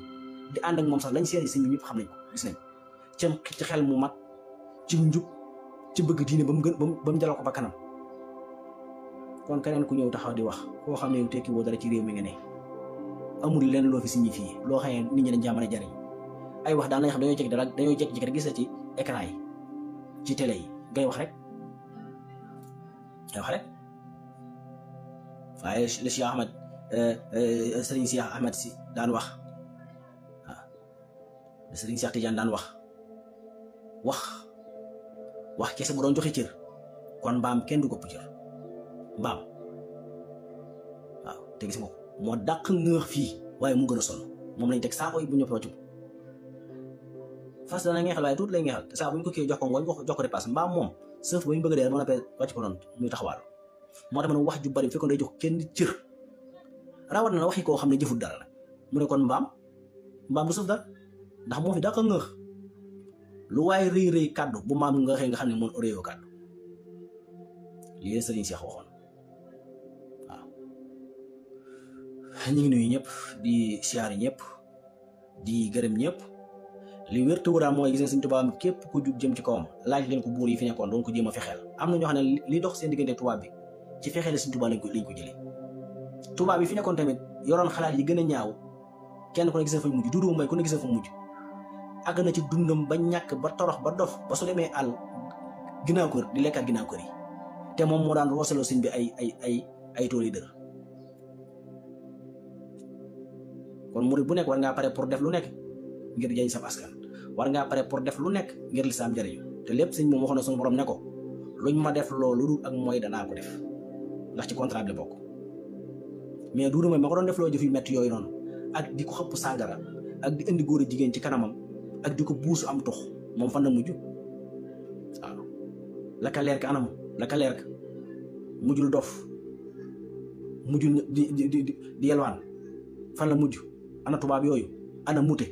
di ànd ak moom sax lañ seere sëñ bi ñëpp xam nañ ko gis nañ ci xel mu mat ci njub ci bëgg diine ba mu jaloo ko ba kanam kon keneen ku ñëw taxaw di wax koo xam ne yow tekki woo dara ci réew mi nga ne amul lenn loo fi signifié loo xam ne nit ñi dañ caa mën a jariñ ay wax daan nañ xam dañoo jékki-jékki rek gis la ci écran yi ci télé yi ngay wax rek waaye le Cheikh Ahmed Serigne Cheikh Ahmed si daan wax waaw Serigne Cheikh Tidiane daan wax kese bu doon joxe cër kon mbaam kenn du ko cër mbaam waaw te gis nga ko moo dàq ngëx fii waaye mu gën a sonn moom lañ teg saako yi bu ñëpp wàccu fas dana ngeexal waaye tuuti lay ngeexal te saa bu ñu ko kii jox ko ngooñ jox ko repasse mbaam moom sëf ba ñu bëgg a dee mën a wàcc ko noonu muy taxawaal moo tax ma ne wax ju bari bu fekkoon day jox kenn cër rawat na waxi koo xam ne jëfut dara la mu ne kon mbaam du sëf dara ndax moo fi dàq ngëx lu waaye rëy kàddu bu maam nga xëy nga xam ne moom réyoo kàddu lii Sëriñ Cheikh waxoon waaw ñu ngi nuyu ñëpp di siyaari ñëpp di gërëm ñëpp li wér te wóoraa mooy gis nga Sëñ Tuubaa képp ku jug jëm ci kawam laaj leen ko buur yi fi nekkoon doon ko jéem a fexeel am na ñoo xam ne li dox seen diggante tubaab bi ci fexeel Sëñ Tuubaa lañ ko jëlee tubaab bi fi nekkoon tamit yoroon xalaat yi gën a ñaaw kenn ku ne gis na fa mujj Duudu Mbay ku ne gis na fa mujj àgg na ci dundam ba ñàkk ba torox ba dof ba su demee àll ginnaaw kër di lekkaat ginnaaw kër yi te moom moo daan roosaloo sëñ bi ay tool yi dër kon murid bu nekk war ngaa pare pour def lu nekk ngir jëriñ sa askan war ngaa pare pour def lu nekk ngir lislaam jëriñu te lépp sëñ moom waxoon na suñu borom ne ko luñ ma def loolu dul ak mooy danaa ko def ndax ci contrat bi la bokk mais Duudu Mbay ma ko doon def loo jëf yu metti yooyu noonu ak di ko xëpp sàngara ak di indi góor a jigéen ci kanamam ak di ko buusu am tux moom fan la mujj waaw la ka leer ka anam la ka leer ka mujjul dof mujjul di yelwaan fan la mujj ana tubaab yooyu ana mute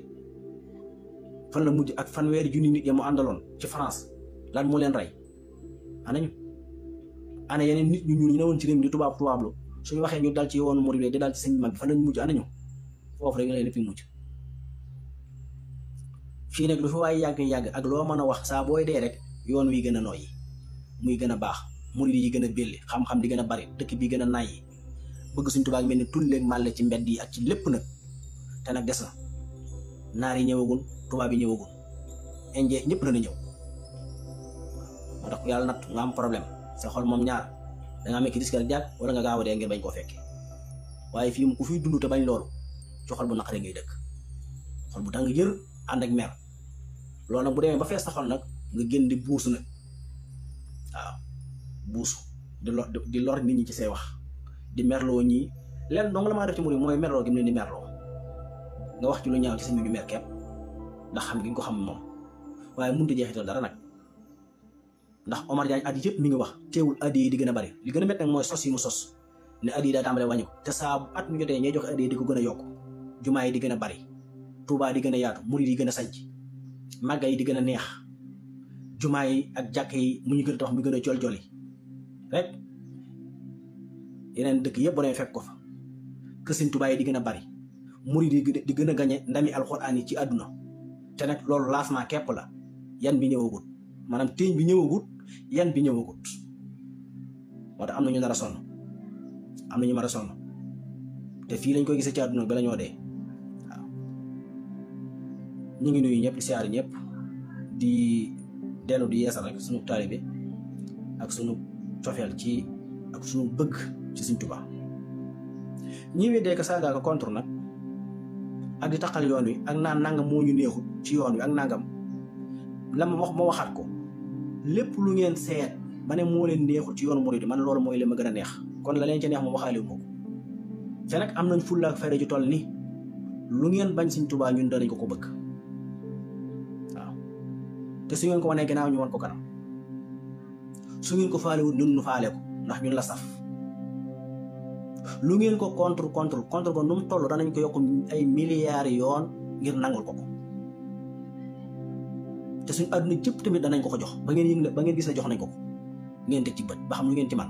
fan la mujj ak fanweeri junni nit ya mu àndaloon ci France lan moo leen rey anañu ana yeneen nit ñu ñuul ñu newoon ci réew mi di tubaablu suñu waxee ñu dal ci yoonu murid di dal ci sëñ mag bi fan lañ mujj anañu foofu rek nga leen fi mujj fii nag lu fi waaye yàgg ak loo mën a wax saa booy dee rek yoon wi gën a nooyi muy gën a baax murid yi gën a belli xam-xam di gën a bari dëkk bi gën a nayi bëgg Sëñ Tuubaa mel ni tulleeg màlle ci mbedd yi ak ci lépp nag te nag des na naar yi ñëwagul tubaab yi ñëwagul indien ñëpp dana ñëw moo tax yàlla natt nga am problème sa xol moom ñaar dangaa mekki disque rek jàkk wala nga gaaw a dee ngir bañ koo fekke waaye fii mu ku fiy dund te bañ loolu ci xol bu naqaree ngay dëkk xol bu tàng jër ànd ak mer loolu nag bu demee ba fees sa xol nag nga génn di buusu nag waaw buusu di lor nit ñi ci say wax di merloo ñii leen dong la maa def ci murid mooy merloo gi mu leen di merloo nga wax ci lu ñaaw ci sëñ bi ñu mer kepp ndax xam gi nga ko xam moom waaye mënut a jeexital dara nag ndax Omar Diagne at yëpp mi ngi wax teewul addi yi di gën a bari li gën a métti nag mooy sos yi mu sos ne addi yi daa tàmbalee wàññi ko te saa bu at mu jotee ñay joxe addi yi di ko gën a yokk jumaa yi di gën a bari Tuubaa di gën a yaatu murid yi gën a sanc màgga yi di gën a neex jumaa yi ak jàkk yi mu ñu gën a tax mu gën a jol-joli rek yeneen dëkk yëpp boo demee fekk ko fa kër Sëñ Tuubaa yi di gën a bari murid yi di gën a gañe ndami alxuraan yi ci àdduna te nag loolu lancement képp la yan bi ñëwagut maanaam téeñ bi ñëwagut yan bi ñëwagut moo tax am na ñu nar a sonn am na ñu mar a sonn te fii lañ koy gisee ci àdduna ba la ñoo dee waaw ñu ngi nuyu ñëpp di siyaari ñëpp di dellu di yeesal rek suñu taalibe ak suñu cofeel ci ak suñu bëgg ci Sëñ Tuubaa ñi weddee ko saaga ko contre nag ak di taqal yoon wi ak naan nangam moo ñu neexut ci yoon wi ak nangam la ma waxaat ko lépp lu ngeen seet ba ne moo leen neexut ci yoonu murid man loolu mooy li ma gën a neex kon la leen ca neex moom waxaale wu ma ko te nag am nañ fulla ak fayda ju toll ni lu ngeen bañ Sëñ Tuubaa ñun danañ ko bëgg waaw te su ngeen ko wanee gannaaw ñu wan ko kanam su ngeen ko faalewut ñun nu faale ko ndax ñun la saf lu ngeen ko contre ko nu mu toll danañ ko yokk ay milliards yoon ngir nangul ko te suñu àdduna jëpp tamit danañ ko jox ba ngeen gis ne jox nañ ko ngeen teg ci bët ba xam lu ngeen ci man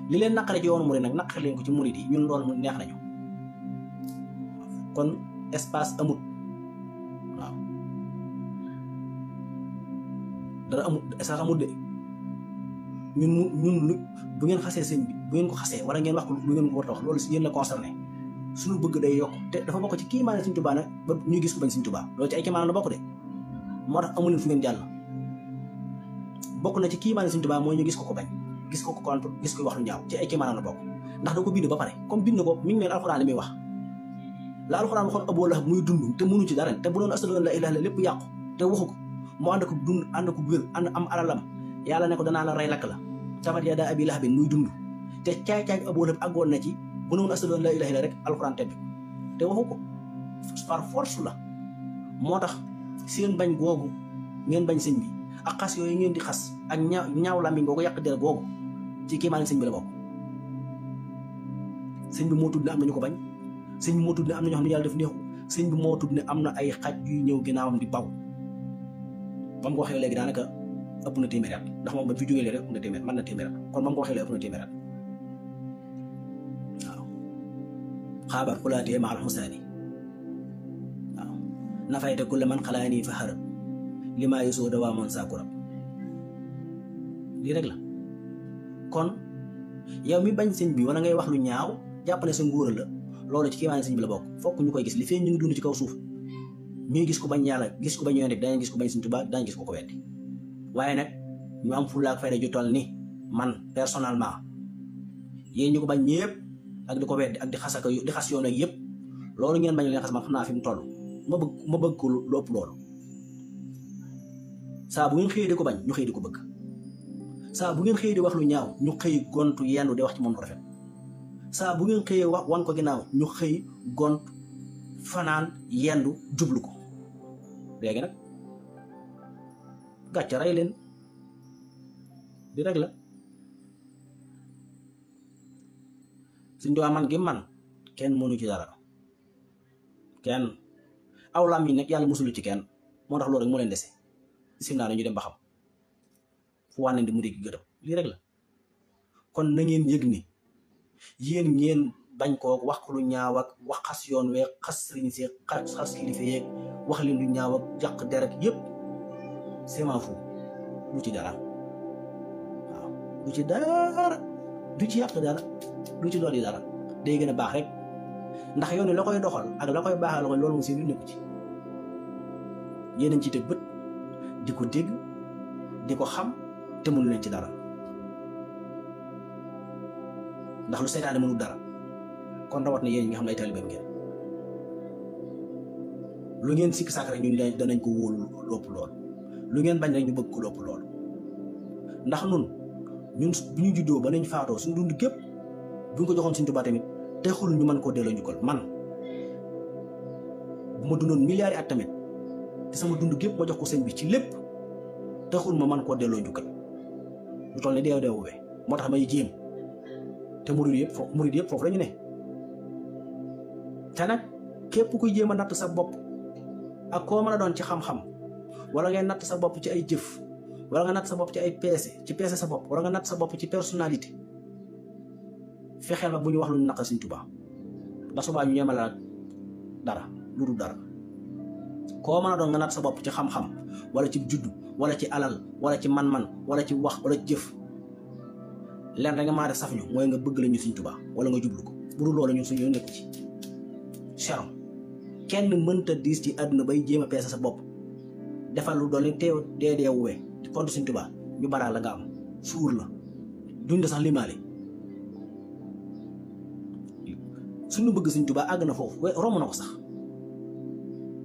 li leen naqare ci yoonu murid nag naqare leen ko ci murid yi ñun loolu mu neex nañu kon espace amut waaw dara amut espace amut de ñun lu bu ngeen xasee sëñ bi bu ngeen ko xasee wala ngeen wax ko lu ngeen ko war a wax loolu si yéen la concerné suñu bëgg day yokk te dafa bokk ci kii maanaam Sëñ Tuubaa nag ba ñu gis ko bañ Sëñ Tuubaa loolu ci ay kii maanaam la bokk de moo tax amu leen fu ngeen jàll bokk na ci kii maanaam Sëñ Tuubaa mooy ñu gis ko bañ gis ko contre gis ko wax lu ñaaw ci ay kii maanaam la bokk ndax da ko bind ba pare comme bind ko mi ngi mel alxuraan li muy wax la alxuraan waxoon Abu Lahab muy dund te mënu ci dara te bu doon ashhadu an laa ilaaha illallaah lépp yàqu te waxu ko mu ànd ko dund ànd ko wér ànd am alalam yàlla ne ko danaa la rey lakk la tabat yadaa abii lahabin muy dund te caay-caay Abu Lahab àggoon na ci bu noonu ashhadu an laa ilaaha illallaah rek alxuraan tebbi te waxu ko par force la moo tax seen bañ googu ngeen bañ sëñ bi ak xas yooyu ngeen di xas ak ñaaw làmmiñ googu yàq der googu ci kii maa sëñ bi la bokk sëñ bi moo tudd ne am na ñu ko bañ sëñ bi moo tudd ne am na ñoo xam ne yàlla def neexu sëñ bi moo tudd ne am na ay xaj yuy ñëw ginnaawam di baw ba mu ko waxee léegi daanaka ëpp na téeméer at ndax moom ba fi jógee léegi rek ëpp na téeméer mën na téeméer at kon ba mu ko waxee léegi ëpp na téeméer at waaw xaabar xulaatee ma al xusaani waaw nafayta kulla man xalaani fa xarab li maa yusoo dawaa moon saakurab lii rek la. kon yow mi bañ sëñ bi wala ngay wax lu ñaaw jàpp ne sa ngóora la loolu ci kiimaane sëñ bi la bokk fokk ñu koy gis li fee ñu ngi dund ci kaw suuf ñuy gis ko bañ yàlla gis ko bañ yonent bi dañuy gis ko bañ sëñ Tuubaa dañuy gis ko weddi waaye nag ñu am fulla ak fayda ju toll ni man personnellement yéen ñu ko bañ ñëpp ak di ko weddi ak di xas yoon ak yëpp loolu ngeen bañ leen xas man xam naa fi mu toll ma bëgg ko lu ëpp loolu. saa bu ngeen xëyee di ko bañ ñu xëy di ko bëgg saa bu ngeen xëyee di wax lu ñaaw ñu xëy gontu yendu di wax ci moom lu rafet saa bu ngeen xëyee wax wan ko ginnaaw ñu xëy gont fanaan yendu jublu ko. léegi nag gàcce rey leen di rek la. Sëñ Tuubaa man gi man kenn mënu ci dara kenn aw lam yi nag yàlla musulu ci kenn moo tax loolu rek moo leen dese sim naa la ñu dem ba xam fu wànneen di mu dégg gërëm lii rek la. kon na ngeen yëg ni yéen ngeen bañ koo wax lu ñaaw ak wax xas yoon wee xas sëriñ si xas kilifa yeeg wax leen lu ñaaw ak jàq deret yëpp c'est ma fu du ci dara waaw du ci dara du ci yàq dara du ci doon dara day gën a baax rek ndax yoon la koy doxal ak la koy baaxal loolu mu seen nekku ci yéen a ci teg bët di ko dégg di ko xam te mënu leen ci dara ndax lu seytaane mënul dara kon rawat na yéen ñi nga xam ne ay taalibeem ngeen lu ngeen sikk sàkk rek ñu danañ ko wóolu lopp lool lu ngeen bañ rek ñu bëgg ko lopp lool ndax ñun bu ñu juddoo ba nañ faatoo suñu dund gépp bu ñu ko joxoon Sëñ Tuubaa tamit te xul ñu mën koo delloo njukkal man bu ma dundoon milliards at tamit te sama dund gépp ma jox ko sëñ bi ci lépp te xul ma mën koo delloo njukkal lu toll ne deewee moo tax may jéem te murid yëpp foofu la ñu ne. te nag képp kuy jéem a natt sa bopp ak koo mën a doon ci xam-xam wala ngay natt sa bopp ci ay jëf wala nga natt sa bopp ci ay peese sa bopp wala nga natt sa bopp ci personnalité fexeel ba bu ñu wax lu ñu naqal Sëñ Tuubaa ndax subaa ñu ñemal la dara lu dul dara. koo mën a doon nga natt sa bopp ci xam-xam wala ci juddu wala ci alal wala ci man-man wala ci wax wala ci jëf leen rek nga maa def saf ñu mooy nga bëgg la ñu Sëñ Tuubaa wala nga jublu ko bu dul loolu ñun suñu nekk ci cheron kenn mënta diis ci àdduna bay jéem a peese sa bopp defal lu doon teew deewuwee di kontu Sëñ Tuubaa ñu baraa la nga am suur la duñ sax limaale suñu bëgg Sëñ Tuubaa àgg na foofu romb na ko sax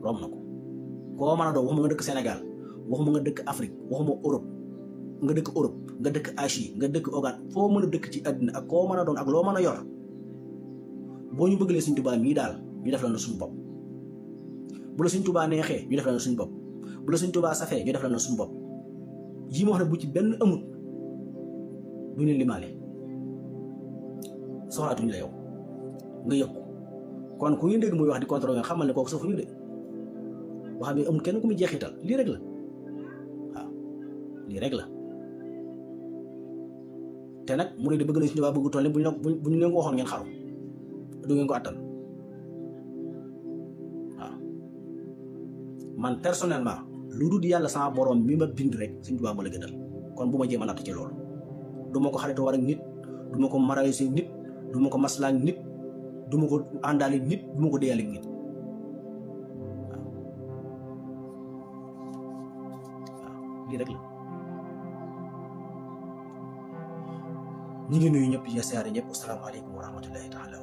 romb na ko koo mën a doon waxuma nga dëkk Sénégal waxuma nga dëkk Afrique waxuma Europe nga dëkk Asie nga dëkk Ogat foo mën a dëkk ci àddina ak koo mën a doon ak loo mën a yor boo ñu bëggalee Sëñ Tuubaa mii daal ñu def la na suñu bopp bu la Sëñ Tuubaa neexee ñu def la na suñu bopp bu la Sëñ Tuubaa safee ñu def la na suñu bopp yi ma wax ne bu ci benn amut du leen limaale soxlaatuñu la yow nga yëg ko kon ku ñu dégg muy wax di contrôler nga xamal ne kooku safuñu de wax bi amul kenn ku muy jeexital lii rek la waaw lii rek la te nag mu ne di bëgg na Sëñ Tuubaa bëggu toll ne bu ñu leen ko waxoon ngeen xaru du ngeen ko attan waaw man personnellement lu dul yàlla sama borom mi ma bind rek Sëñ Tuubaa ma la gënal kon bu ma jéem a natt ci loolu du ma ko xaritoo war ak nit du ma ko marayu si nit du ma ko maslaak nit du ma ko àndaale nit du ma ko déyale nit waaw lii rek la ñu ngi nuyu ñëpp di siyaare ñëpp asalaamaaleykum wa rahmatullahi taala